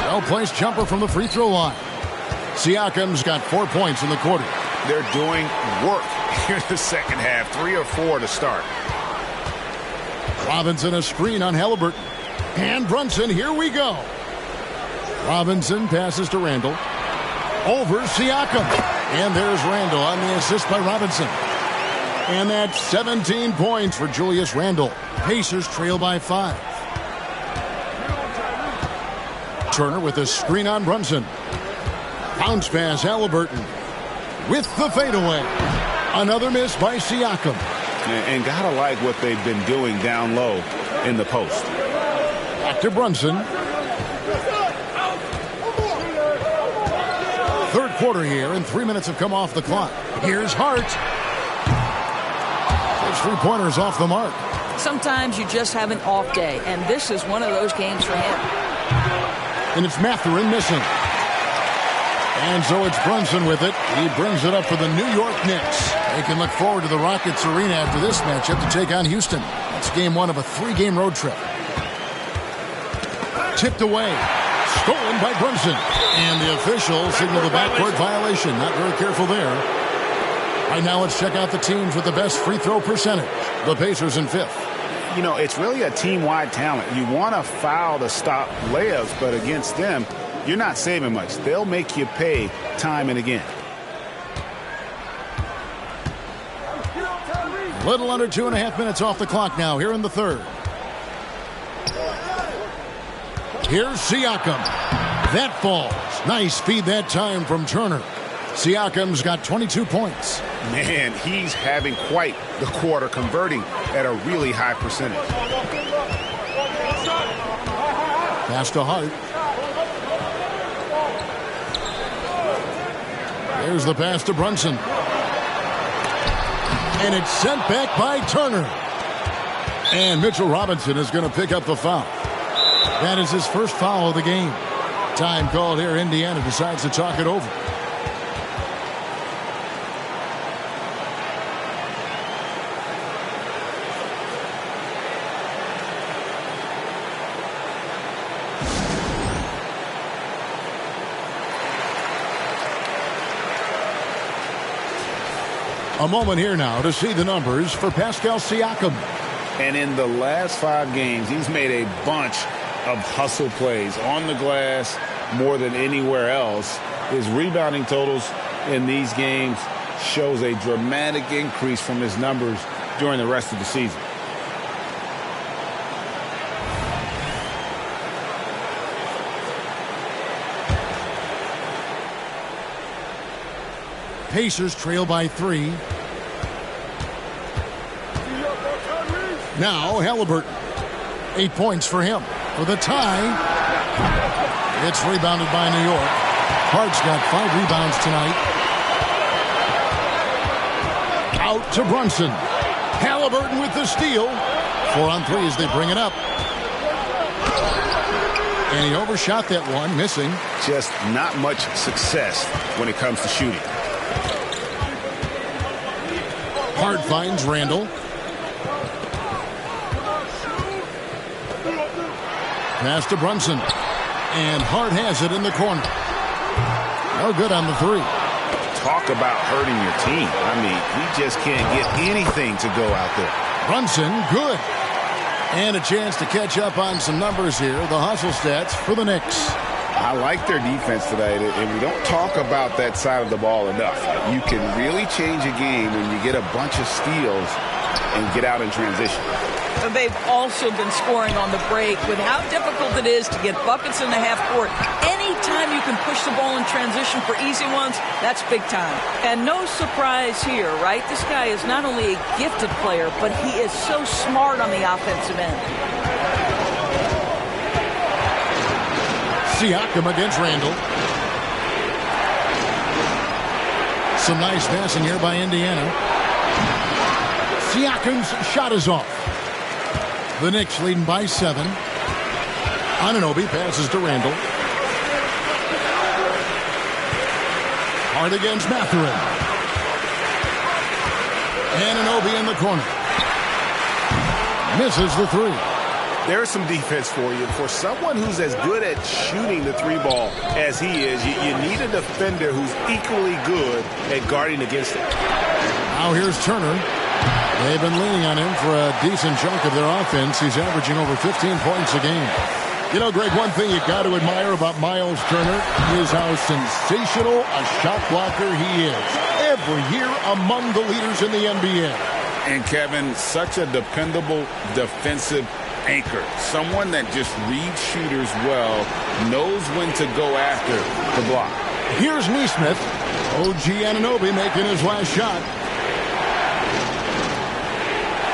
Well-placed jumper from the free throw line. Siakam's got 4 points in the quarter. They're doing work here in the second half. 3 or 4 to start. Robinson a screen on Halliburton. And Brunson, here we go. Robinson passes to Randall. Over Siakam. And there's Randall on the assist by Robinson. And that's 17 points for Julius Randle. Pacers trail by 5. Turner with a screen on Brunson. Bounce pass Halliburton. With the fadeaway. Another miss by Siakam. And gotta like what they've been doing down low in the post. Back to Brunson. Third quarter here, and 3 minutes have come off the clock. Here's Hart. Those 3-pointers off the mark. Sometimes you just have an off day, and this is one of those games for him. And it's Matherin missing. And so it's Brunson with it. He brings it up for the New York Knicks. They can look forward to the Rockets Arena after this matchup to take on Houston. That's game 1 of a 3-game road trip. Tipped away. Stolen by Brunson. And the official signaled the backcourt violation. Not very careful there. Right now, let's check out the teams with the best free throw percentage. The Pacers in 5th. You know, it's really a team-wide talent. You want to foul to stop layups, but against them, you're not saving much. They'll make you pay time and again. Little under 2.5 minutes off the clock now here in the third. Here's Siakam. That falls. Nice feed that time from Turner. Siakam's got 22 points. Man, he's having quite the quarter, converting at a really high percentage. Pass to Hart. There's the pass to Brunson. And it's sent back by Turner. And Mitchell Robinson is going to pick up the foul. That is his first foul of the game. Time called here. Indiana decides to talk it over. A moment here now to see the numbers for Pascal Siakam. And in the last 5 games, he's made a bunch of hustle plays on the glass more than anywhere else. His rebounding totals in these games shows a dramatic increase from his numbers during the rest of the season. Pacers trail by 3. Now Halliburton. 8 points for him. For the tie. It's rebounded by New York. Hart's got 5 rebounds tonight. Out to Brunson. Halliburton with the steal. 4 on 3 as they bring it up. And he overshot that one, missing. Just not much success when it comes to shooting. Hart finds Randall. Pass to Brunson. And Hart has it in the corner. No good on the 3. Talk about hurting your team. I mean, he just can't get anything to go out there. Brunson, good. And a chance to catch up on some numbers here. The hustle stats for the Knicks. I like their defense today, and we don't talk about that side of the ball enough. You can really change a game when you get a bunch of steals and get out in transition. They've also been scoring on the break with how difficult it is to get buckets in the half court. Anytime you can push the ball in transition for easy ones, that's big time. And no surprise here, right? This guy is not only a gifted player, but he is so smart on the offensive end. Siakam against Randall. Some nice passing here by Indiana. Siakam's shot is off. The Knicks leading by 7. Anunoby passes to Randall. Hart against Mathurin. Anunoby in the corner. Misses the 3. There's some defense for you. For someone who's as good at shooting the 3 ball as he is, you need a defender who's equally good at guarding against it. Now here's Turner. They've been leaning on him for a decent chunk of their offense. He's averaging over 15 points a game. You know, Greg, one thing you got to admire about Miles Turner is how sensational a shot blocker he is. Every year among the leaders in the NBA. And Kevin, such a dependable defensive anchor. Someone that just reads shooters well, knows when to go after the block. Here's Nesmith. OG Anunoby making his last shot.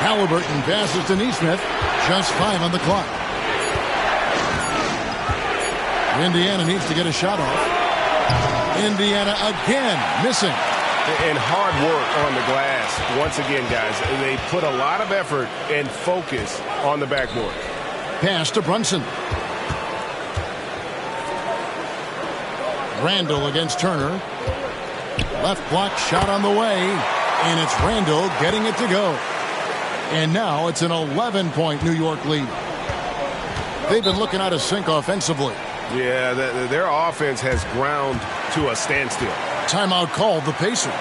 Halliburton passes to Nesmith. Just 5 on the clock. Indiana needs to get a shot off. Indiana again missing. And hard work on the glass. Once again, guys, they put a lot of effort and focus on the backboard. Pass to Brunson. Randall against Turner. Left block shot on the way. And it's Randall getting it to go. And now it's an 11-point New York lead. They've been looking out of sync offensively. Yeah, their offense has ground to a standstill. Timeout called the Pacers.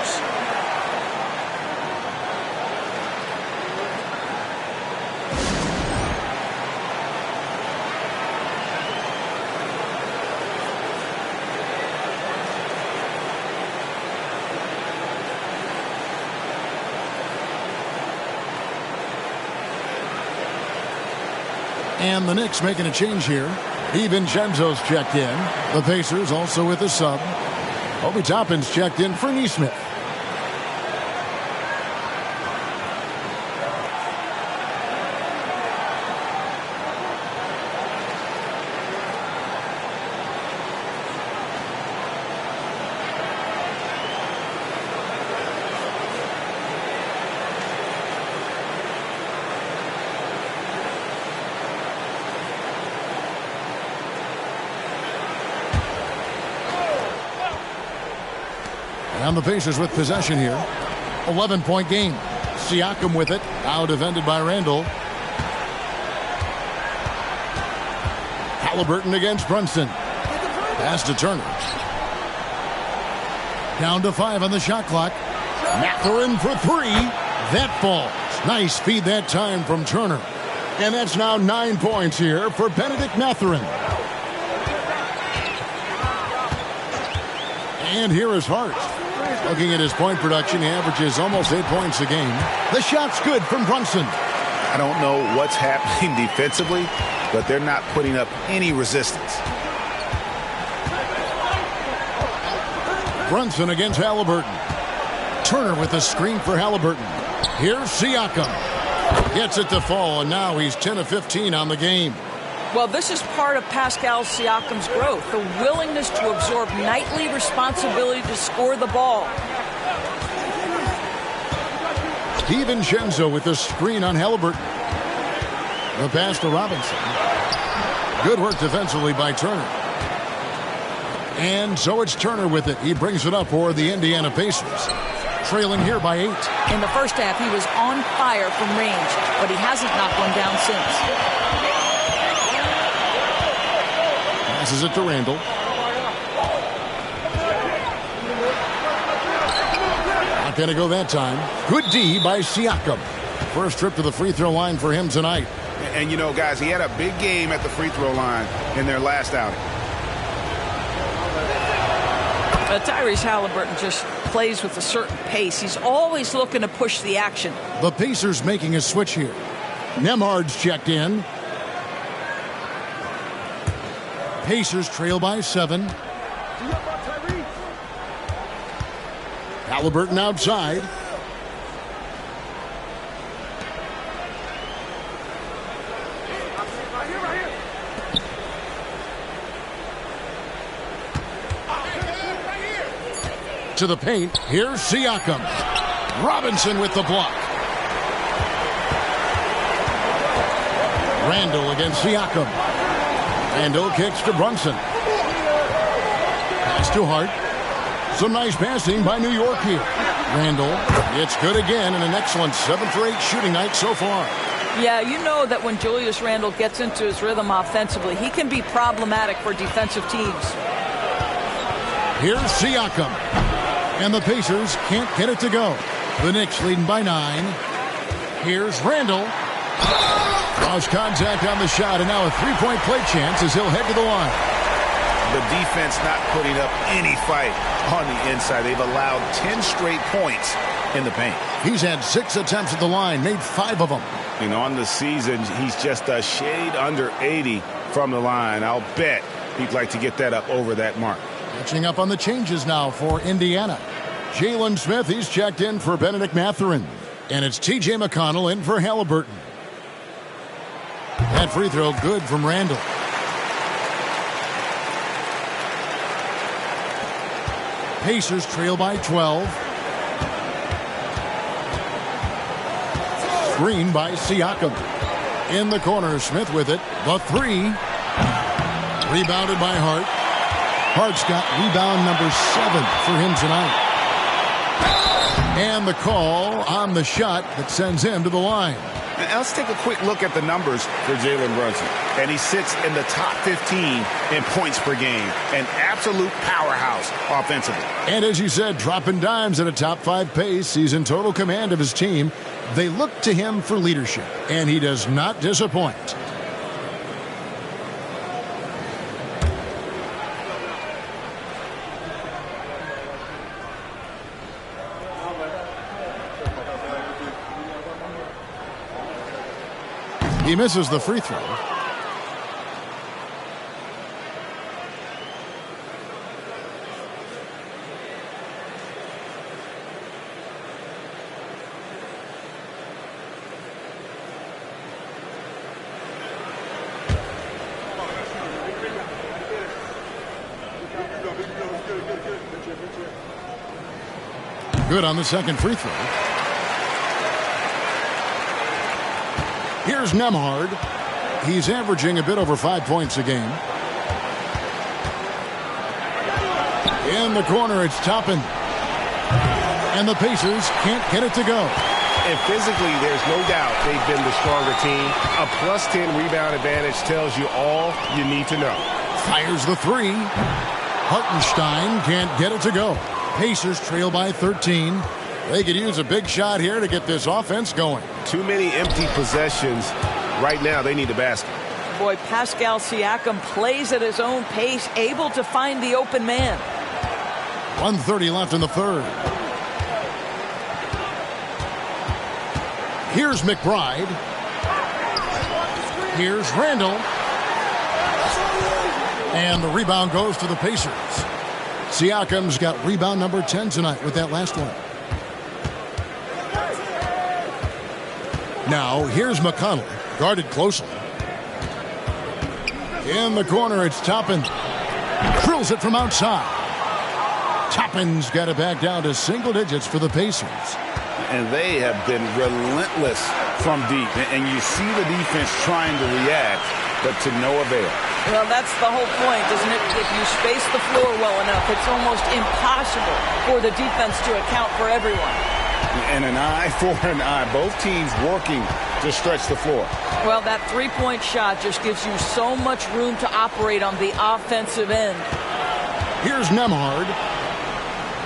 And the Knicks making a change here. DiVincenzo's checked in. The Pacers also with a sub. Obi Toppin's checked in for Nesmith. And the Pacers with possession here. 11-point game. Siakam with it. Now defended by Randall. Halliburton against Brunson. Pass to Turner. Down to 5 on the shot clock. Mathurin for 3. That falls. Nice feed that time from Turner. And that's now 9 points here for Benedict Mathurin. And here is Hart. Looking at his point production, he averages almost 8 points a game. The shot's good from Brunson. I don't know what's happening defensively, but they're not putting up any resistance. Brunson against Halliburton. Turner with the screen for Halliburton. Here's Siakam. Gets it to fall, and now he's 10 of 15 on the game. Well, this is part of Pascal Siakam's growth, the willingness to absorb nightly responsibility to score the ball. DiVincenzo with the screen on Halliburton. The pass to Robinson. Good work defensively by Turner. And so it's Turner with it. He brings it up for the Indiana Pacers. Trailing here by 8. In the first half, he was on fire from range, but he hasn't knocked one down since. Passes it to Randall. Not going to go that time. Good D by Siakam. First trip to the free throw line for him tonight. And, you know, guys, he had a big game at the free throw line in their last outing. Tyrese Halliburton just plays with a certain pace. He's always looking to push the action. The Pacers making a switch here. Nemhard's checked in. Pacers trail by 7. Halliburton outside. To the paint. Here's Siakam. Robinson with the block. Randall against Siakam. Randall kicks to Brunson. Pass to Hart. Some nice passing by New York here. Randall. It's good again and an excellent 7 for 8 shooting night so far. Yeah, you know that when Julius Randle gets into his rhythm offensively, he can be problematic for defensive teams. Here's Siakam. And the Pacers can't get it to go. The Knicks leading by 9. Here's Randall. Cross contact on the shot, and now a three-point play chance as he'll head to the line. The defense not putting up any fight on the inside. They've allowed 10 straight points in the paint. He's had 6 attempts at the line, made 5 of them. And on the season, he's just a shade under 80 from the line. I'll bet he'd like to get that up over that mark. Catching up on the changes now for Indiana. Jalen Smith, he's checked in for Benedict Mathurin. And it's T.J. McConnell in for Halliburton. That free throw good from Randall. Pacers trail by 12. Screen by Siakam. In the corner, Smith with it. The 3. Rebounded by Hart. Hart's got rebound number 7 for him tonight. And the call on the shot that sends him to the line. And let's take a quick look at the numbers for Jalen Brunson. And he sits in the top 15 in points per game. An absolute powerhouse offensively. And as you said, dropping dimes at a top 5 pace. He's in total command of his team. They look to him for leadership, and he does not disappoint. He misses the free throw. Good on the second free throw. Here's Nemhard. He's averaging a bit over 5 points a game. In the corner, it's Toppin. And the Pacers can't get it to go. And physically, there's no doubt they've been the stronger team. A plus 10 rebound advantage tells you all you need to know. Fires the 3. Hartenstein can't get it to go. Pacers trail by 13. They could use a big shot here to get this offense going. Too many empty possessions. Right now, they need a basket. Boy, Pascal Siakam plays at his own pace, able to find the open man. 1:30 left in the third. Here's McBride. Here's Randall. And the rebound goes to the Pacers. Siakam's got rebound number 10 tonight with that last one. Now, here's McConnell, guarded closely. In the corner, it's Toppin. Drills it from outside. Toppin's got it back down to single digits for the Pacers. And they have been relentless from deep. And you see the defense trying to react, but to no avail. Well, that's the whole point, isn't it? If you space the floor well enough, it's almost impossible for the defense to account for everyone. And an eye for an eye. Both teams working to stretch the floor. Well, that three-point shot just gives you so much room to operate on the offensive end. Here's Nembhard.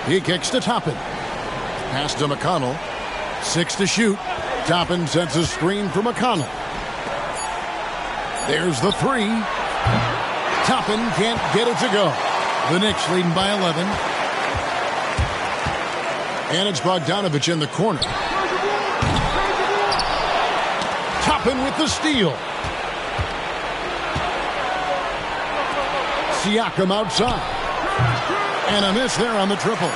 He kicks to Toppin. Pass to McConnell. 6 to shoot. Toppin sets a screen for McConnell. There's the three. Toppin can't get it to go. The Knicks leading by 11. And it's Bogdanovich in the corner. Toppin with the steal. Siakam outside. And a miss there on the triple.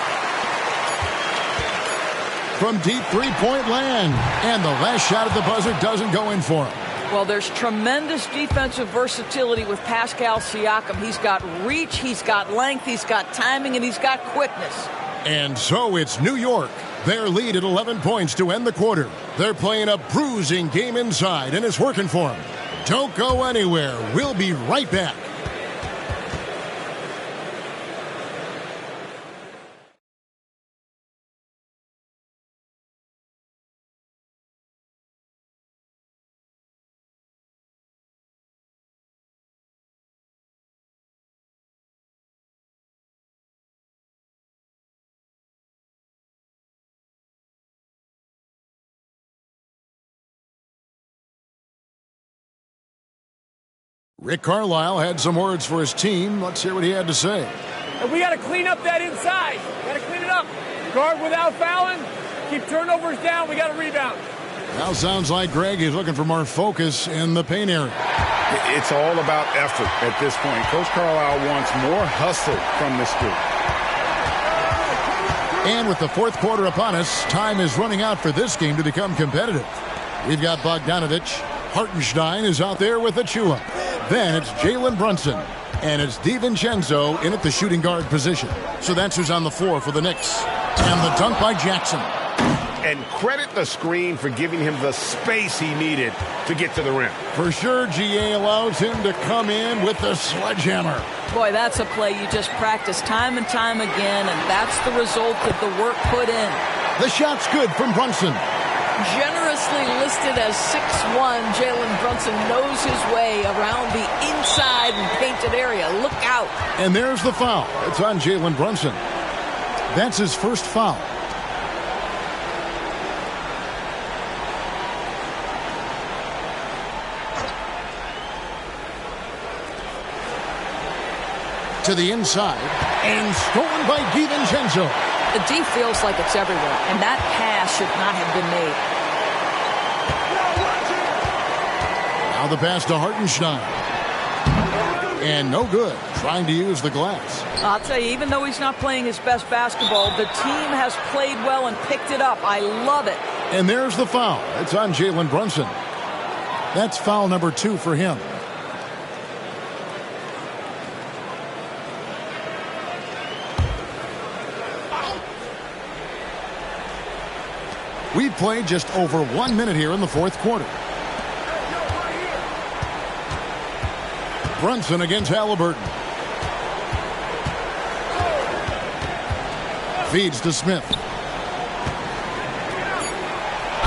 From deep three-point land. And the last shot at the buzzer doesn't go in for him. Well, there's tremendous defensive versatility with Pascal Siakam. He's got reach, he's got length, he's got timing, and he's got quickness. And so it's New York. Their lead at 11 points to end the quarter. They're playing a bruising game inside, and it's working for them. Don't go anywhere. We'll be right back. Rick Carlisle had some words for his team. Let's hear what he had to say. And we got to clean up that inside. Got to clean it up. Guard without fouling. Keep turnovers down. We got to rebound. Now sounds like Greg is looking for more focus in the paint area. It's all about effort at this point. Coach Carlisle wants more hustle from this group. And with the fourth quarter upon us, time is running out for this game to become competitive. We've got Bogdanovich. Hartenstein is out there with Achua. Then it's Jalen Brunson. And it's DiVincenzo in at the shooting guard position. So that's who's on the floor for the Knicks. And the dunk by Jackson. And credit the screen for giving him the space he needed to get to the rim. For sure, GA allows him to come in with the sledgehammer. Boy, that's a play you just practice time and time again, and that's the result of the work put in. The shot's good from Brunson. Generously listed as 6'1", Jalen Brunson knows his way around the inside and painted area. Look out. And there's the foul. It's on Jalen Brunson. That's his first foul. To the inside, and stolen by DiVincenzo. The D feels like it's everywhere, and that pass should not have been made. Now the pass to Hartenstein. And no good, trying to use the glass. I'll tell you, even though he's not playing his best basketball, the team has played well and picked it up. I love it. And there's the foul. It's on Jalen Brunson. That's foul number 2 for him. We've played just over 1 minute here in the fourth quarter. Brunson against Halliburton. Feeds to Smith.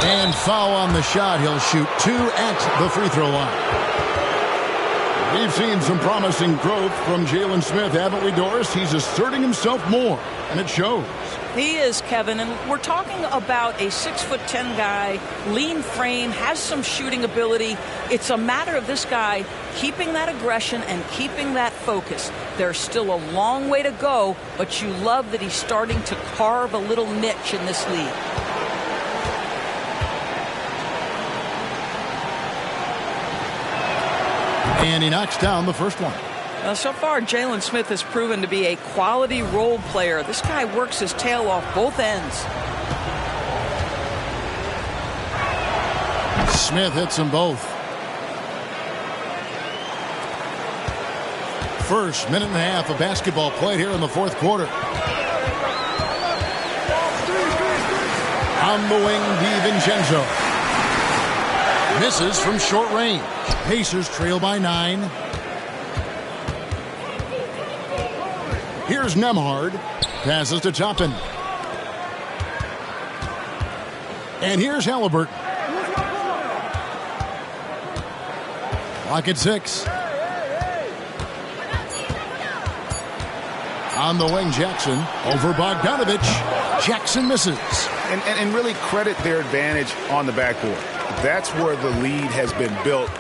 And foul on the shot. He'll shoot 2 at the free throw line. We've seen some promising growth from Jalen Smith, haven't we, Doris? He's asserting himself more, and it shows. He is, Kevin, and we're talking about a 6'10" guy, lean frame, has some shooting ability. It's a matter of this guy keeping that aggression and keeping that focus. There's still a long way to go, but you love that he's starting to carve a little niche in this league. And he knocks down the first one. So far, Jalen Smith has proven to be a quality role player. This guy works his tail off both ends. Smith hits them both. First minute and a half of basketball played here in the fourth quarter. On the wing, DiVincenzo. Misses from short range. Pacers trail by 9. Here's Nembhard. Passes to Toppin. And here's Halliburton. Clock at 6. On the wing, Jackson. Over Bogdanovich. Jackson misses. And really credit their advantage on the backboard. That's where the lead has been built,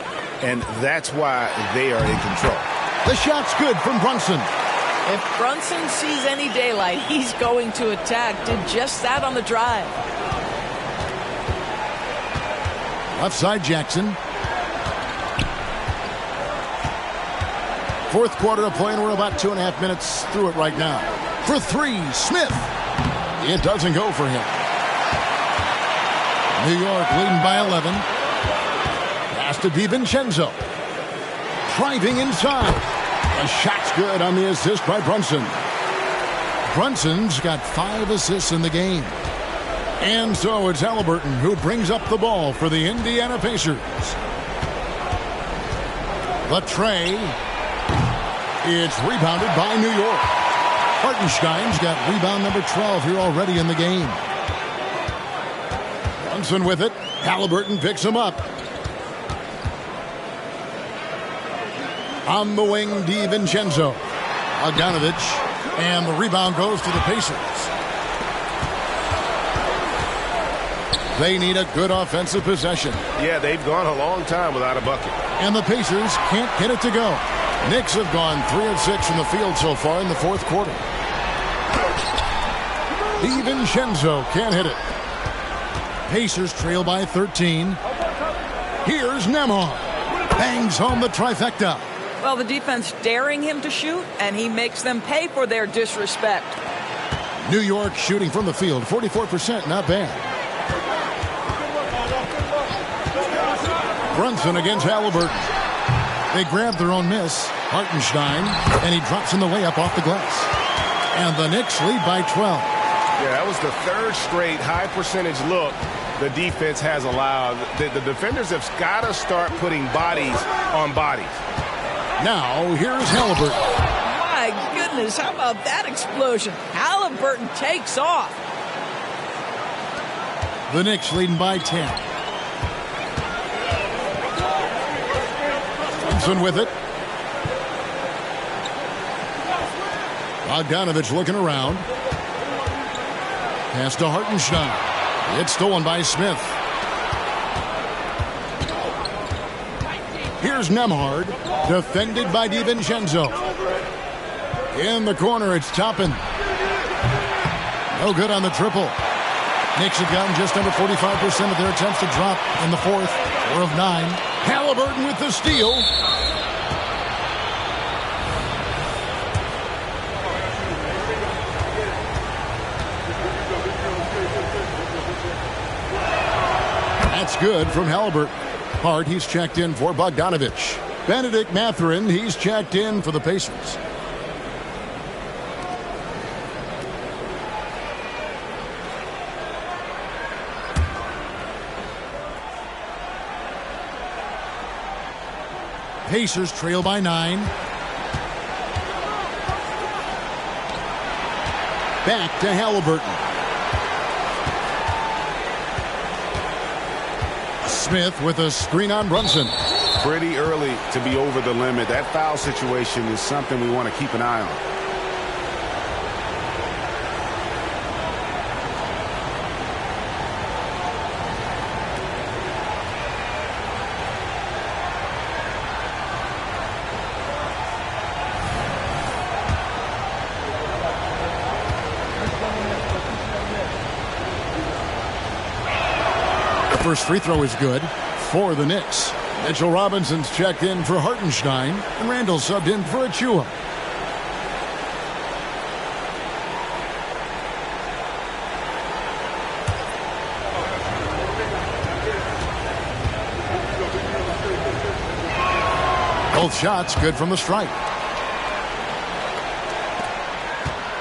and that's why they are in control. The shot's good from Brunson. If Brunson sees any daylight, he's going to attack. Did just that on the drive. Left side, Jackson. Fourth quarter of play, and we're about 2.5 minutes through it right now. For 3, Smith. It doesn't go for him. New York leading by 11. Pass to DiVincenzo. Driving inside. The shot's good on the assist by Brunson. Brunson's got 5 assists in the game. And so it's Halliburton who brings up the ball for the Indiana Pacers. The tray. It's rebounded by New York. Hartenstein's got rebound number 12 here already in the game. Brunson with it. Halliburton picks him up. On the wing, DiVincenzo. Bogdanovich. And the rebound goes to the Pacers. They need a good offensive possession. Yeah, they've gone a long time without a bucket. And the Pacers can't get it to go. Knicks have gone 3 of 6 from the field so far in the fourth quarter. DiVincenzo can't hit it. Pacers trail by 13. Here's Nembhard. Bangs home the trifecta. Well, the defense daring him to shoot, and he makes them pay for their disrespect. New York shooting from the field, 44%, not bad. Brunson against Halliburton. They grab their own miss. Hartenstein, and he drops in the layup off the glass. And the Knicks lead by 12. Yeah, that was the third straight high percentage look the defense has allowed. The defenders have got to start putting bodies on bodies. Now, here's Halliburton. My goodness, how about that explosion? Halliburton takes off. The Knicks leading by 10. Brunson with it. Bogdanovich looking around. Pass to Hartenstein. It's stolen by Smith. Here's Nembhard. Defended by DiVincenzo. In the corner, it's Toppin. No good on the triple. Knicks have gotten just under 45% of their attempts to drop in the fourth. 4 of 9. Halliburton with the steal. That's good from Halliburton. Hart, he's checked in for Bogdanovich. Benedict Mathurin, he's checked in for the Pacers. Pacers trail by 9. Back to Halliburton. Smith with a screen on Brunson. Pretty early to be over the limit. That foul situation is something we want to keep an eye First free throw is good for the Knicks. Mitchell Robinson's checked in for Hartenstein, and Randall subbed in for Achua. Both shots good from the stripe.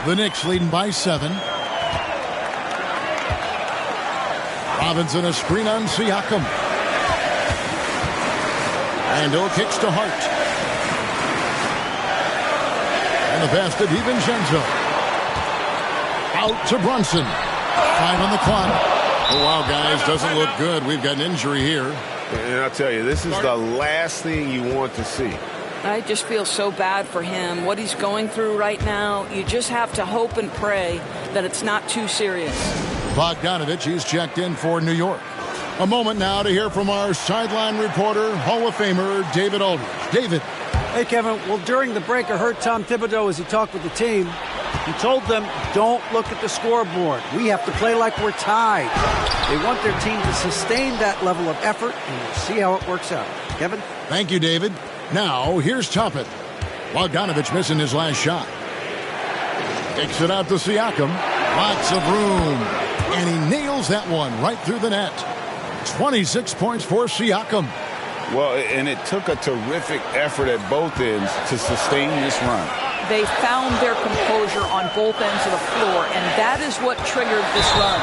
The Knicks leading by 7. Robinson a screen on Siakam. Randall kicks to Hart. And the pass to DiVincenzo. Out to Brunson. 5 on the clock. Oh, wow, guys, doesn't look good. We've got an injury here. And I'll tell you, this is the last thing you want to see. I just feel so bad for him. What he's going through right now, you just have to hope and pray that it's not too serious. Bogdanovich, he's checked in for New York. A moment now to hear from our sideline reporter, Hall of Famer David Aldridge. David. Hey, Kevin. Well, during the break, I heard Tom Thibodeau as he talked with the team. He told them, don't look at the scoreboard. We have to play like we're tied. They want their team to sustain that level of effort, and we'll see how it works out. Kevin? Thank you, David. Now, here's Toppin. Bogdanovich missing his last shot. Kicks it out to Siakam. Lots of room. And he nails that one right through the net. 26 points for Siakam. Well, and it took a terrific effort at both ends to sustain this run. They found their composure on both ends of the floor, and that is what triggered this run.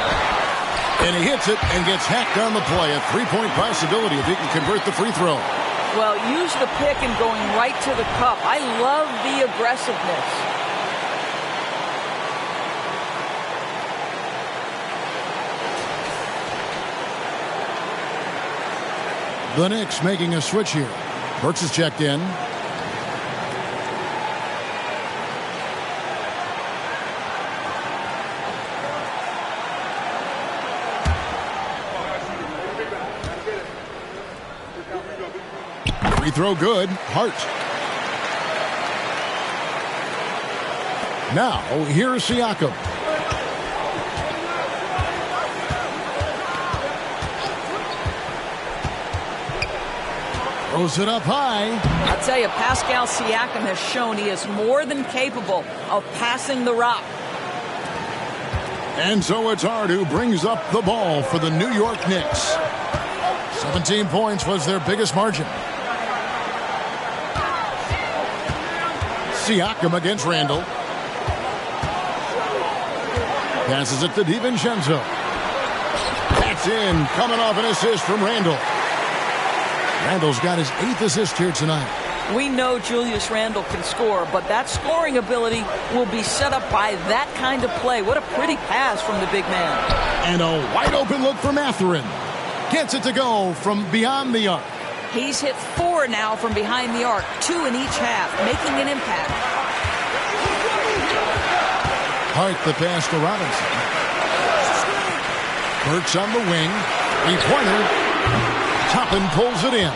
And he hits it and gets hacked on the play. A three-point possibility if he can convert the free throw. Well, use the pick and going right to the cup. I love the aggressiveness. The Knicks making a switch here. Burks is checked in. Free throw good. Hart. Now, here's Siakam. Throws it up high. I'll tell you, Pascal Siakam has shown he is more than capable of passing the rock. And so it's Hart who brings up the ball for the New York Knicks. 17 points was their biggest margin. Siakam against Randall. Passes it to DiVincenzo. That's in. Coming off an assist from Randall. Randall's got his 8th assist here tonight. We know Julius Randall can score, but that scoring ability will be set up by that kind of play. What a pretty pass from the big man. And a wide open look for Mathurin. Gets it to go from beyond the arc. He's hit 4 now from behind the arc, 2 in each half, making an impact. Hart the pass to Robinson. Burks on the wing. 3-pointer. Toppin pulls it in.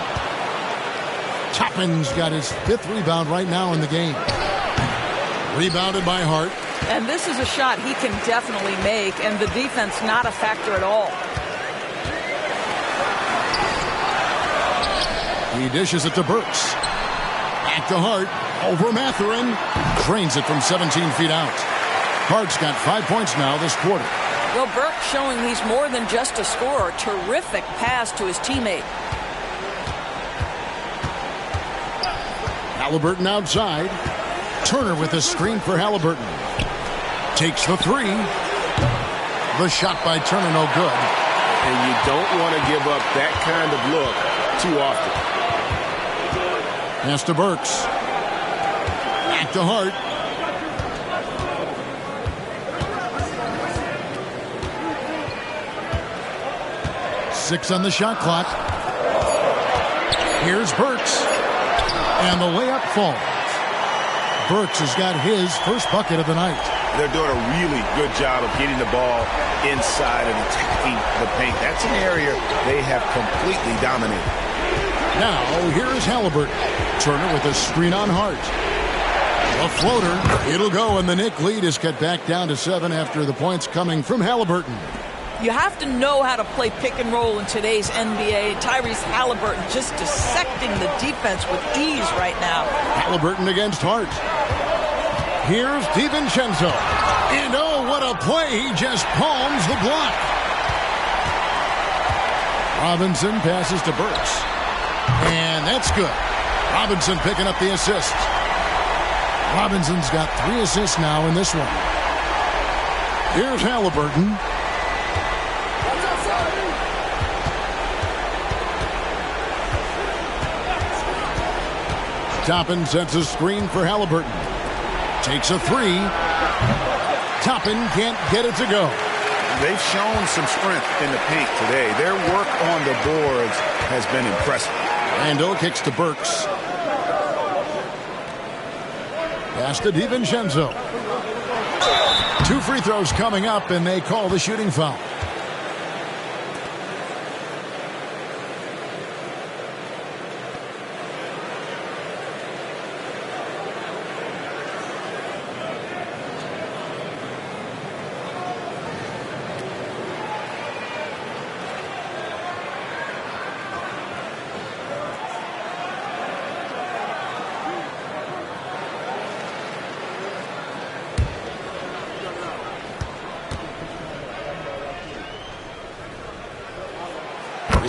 Toppin's got his 5th rebound right now in the game. Rebounded by Hart. And this is a shot he can definitely make, and the defense not a factor at all. He dishes it to Burks. Back to Hart. Over Mathurin. Drains it from 17 feet out. Hart's got 5 points now this quarter. Well, Burks showing he's more than just a scorer. Terrific pass to his teammate. Halliburton outside. Turner with a screen for Halliburton. Takes the 3. The shot by Turner no good. And you don't want to give up that kind of look too often. Pass to Burks. Back to Hart. Six on the shot clock. Here's Burks. And the layup falls. Burks has got his first bucket of the night. They're doing a really good job of getting the ball inside and attacking the paint. That's an area they have completely dominated. Now, here's Halliburton. Turner with a screen on Hart. A floater. It'll go, and the Knick lead is cut back down to 7 after the points coming from Halliburton. You have to know how to play pick and roll in today's NBA. Tyrese Halliburton just dissecting the defense with ease right now. Halliburton against Hart. Here's DiVincenzo. And oh, what a play. He just palms the block. Robinson passes to Burks. And that's good. Robinson picking up the assist. Robinson's got 3 assists now in this one. Here's Halliburton. Toppin sets a screen for Halliburton. Takes a 3. Toppin can't get it to go. They've shown some strength in the paint today. Their work on the boards has been impressive. Randall kicks to Burks. Pass to DiVincenzo. 2 free throws coming up, and they call the shooting foul.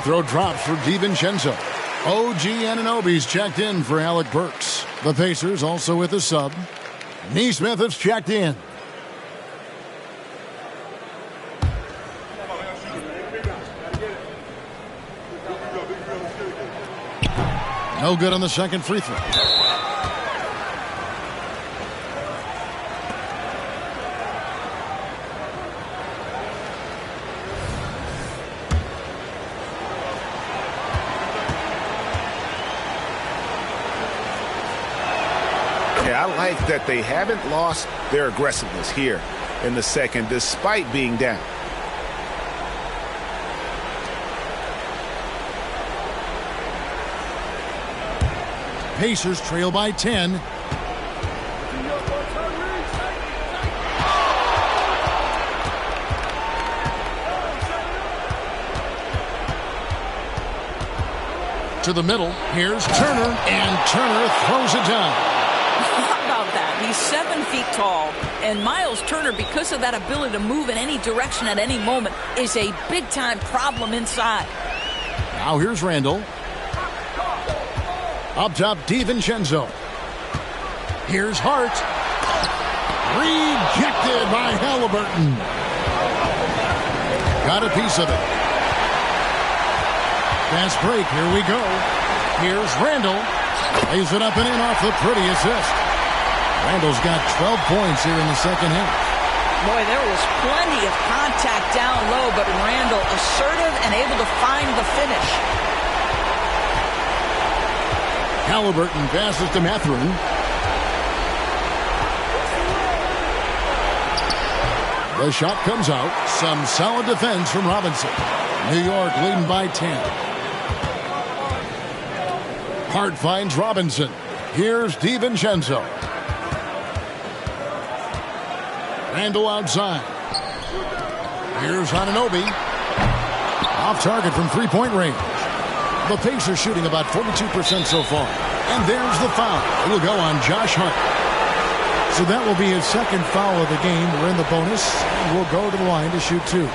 Throw drops for DiVincenzo. OG Anunoby's checked in for Alec Burks. The Pacers also with a sub. Neesmith has checked in. No good on the second free throw. I like that they haven't lost their aggressiveness here in the second despite being down. Pacers trail by 10. To the middle. Here's Turner, and Turner throws it down. He's 7 feet tall, and Miles Turner, because of that ability to move in any direction at any moment, is a big-time problem inside. Now here's Randall. Up top, DiVincenzo. Here's Hart. Rejected by Halliburton. Got a piece of it. Fast break, here we go. Here's Randall. Lays it up and in off the pretty assist. Randall's got 12 points here in the second half. Boy, there was plenty of contact down low, but Randall assertive and able to find the finish. Halliburton passes to Mathurin. The shot comes out. Some solid defense from Robinson. New York leading by 10. Hart finds Robinson. Here's DiVincenzo. Randall outside. Here's Anunoby. Off target from three-point range. The Pacers shooting about 42% so far. And there's the foul. It will go on Josh Hart. So that will be his second foul of the game. We're in the bonus. And we'll go to the line to shoot 2.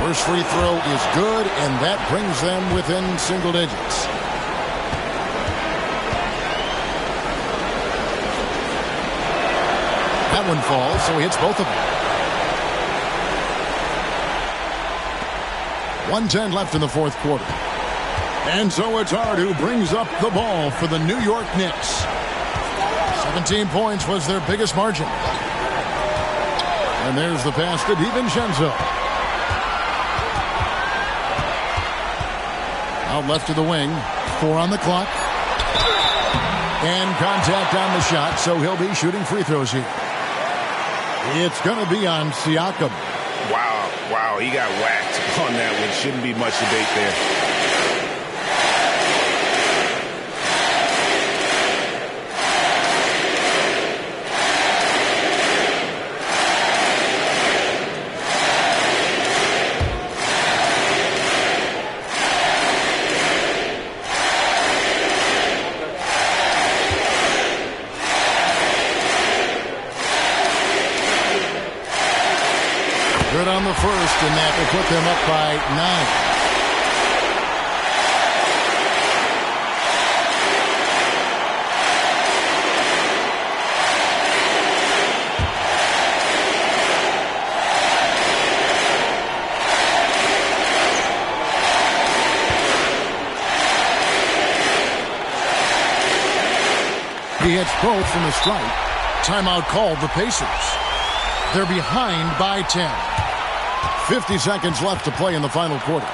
First free throw is good, and that brings them within single digits. That one falls, so he hits both of them. 1:10 left in the fourth quarter. And so it's Hart who brings up the ball for the New York Knicks. 17 points was their biggest margin. And there's the pass to DiVincenzo. Out left to the wing. 4 on the clock. And contact on the shot, so he'll be shooting free throws here. It's going to be on Siakam. Wow, he got whacked on that one. Shouldn't be much debate there. Good on the first, and that will put them up by 9. He hits both from the strike. Timeout called the Pacers. They're behind by 10. 50 seconds left to play in the final quarter.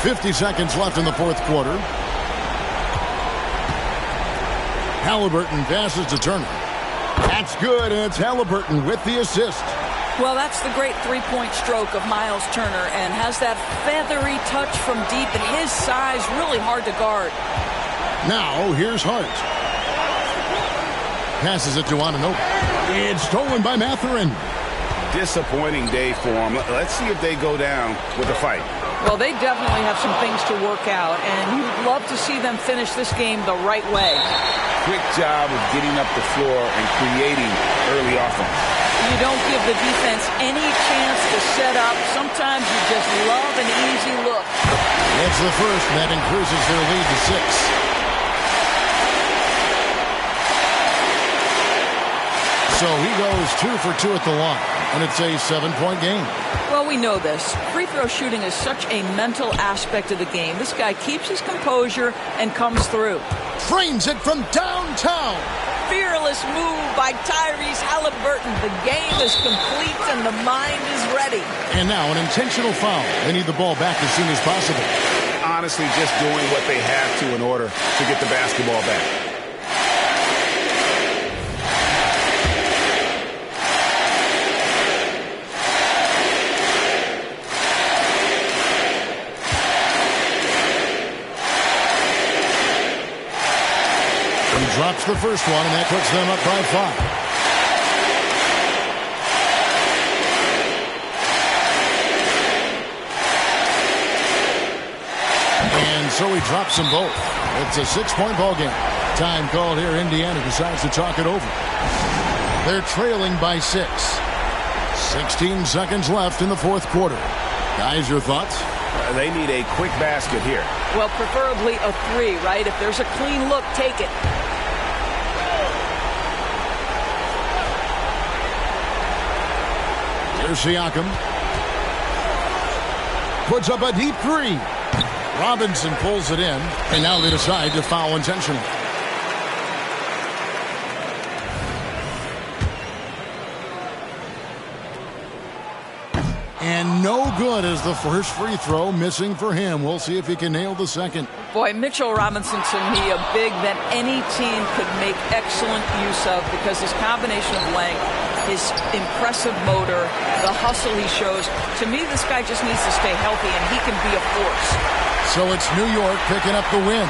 .50 seconds left in the fourth quarter. Halliburton passes to Turner. That's good, and it's Halliburton with the assist. Well, that's the great three-point stroke of Miles Turner, and has that feathery touch from deep, and his size really hard to guard. Now, here's Hart. Passes it to Anunoby. It's stolen by Mathurin. Disappointing day for him. Let's see if they go down with a fight. Well, they definitely have some things to work out, and you'd love to see them finish this game the right way. Quick job of getting up the floor and creating early offense. You don't give the defense any chance to set up. Sometimes you just love an easy look. That's the first, and that increases their lead to 6. So he goes 2 for 2 at the line, and it's a 7-point game. Well, we know this. Free throw shooting is such a mental aspect of the game. This guy keeps his composure and comes through. Frames it from downtown. Fearless move by Tyrese Halliburton. The game is complete and the mind is ready. And now an intentional foul. They need the ball back as soon as possible. Honestly, just doing what they have to in order to get the basketball back. Drops the first one, and that puts them up by 5. And so he drops them both. It's a 6-point ball game. Time called here. Indiana decides to talk it over. They're trailing by 6. 16 seconds left in the fourth quarter. Guys, your thoughts? They need a quick basket here. Well, preferably a 3, right? If there's a clean look, take it. Here's Siakam. Puts up a deep 3. Robinson pulls it in, and now they decide to foul intentionally. And no good as the first free throw missing for him. We'll see if he can nail the second. Boy, Mitchell Robinson, to me, a big that any team could make excellent use of because his combination of length, his impressive motor, the hustle he shows. To me, this guy just needs to stay healthy, and he can be a force. So it's New York picking up the win.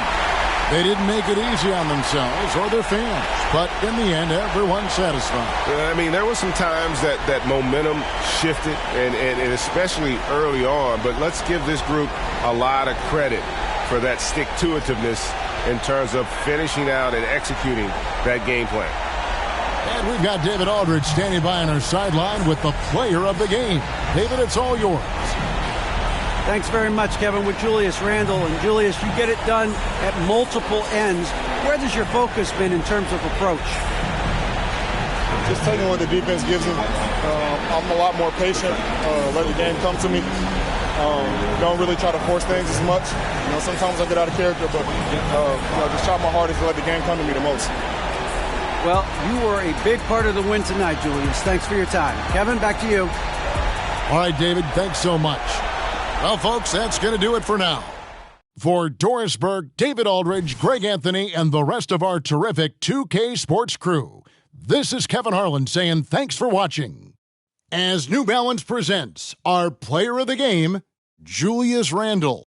They didn't make it easy on themselves or their fans, but in the end, everyone's satisfied. I mean, there were some times that momentum shifted, and especially early on, but let's give this group a lot of credit for that stick-to-itiveness in terms of finishing out and executing that game plan. And we've got David Aldridge standing by on our sideline with the player of the game. David, it's all yours. Thanks very much, Kevin, with Julius Randle. And Julius, you get it done at multiple ends. Where has your focus been in terms of approach? Just taking what the defense gives me. I'm a lot more patient, let the game come to me. Don't really try to force things as much. Sometimes I get out of character, but just try my hardest to let the game come to me the most. Well, you were a big part of the win tonight, Julius. Thanks for your time. Kevin, back to you. All right, David, thanks so much. Well, folks, that's going to do it for now. For Doris Burke, David Aldridge, Greg Anthony, and the rest of our terrific 2K Sports crew, this is Kevin Harlan saying thanks for watching. As New Balance presents our player of the game, Julius Randle.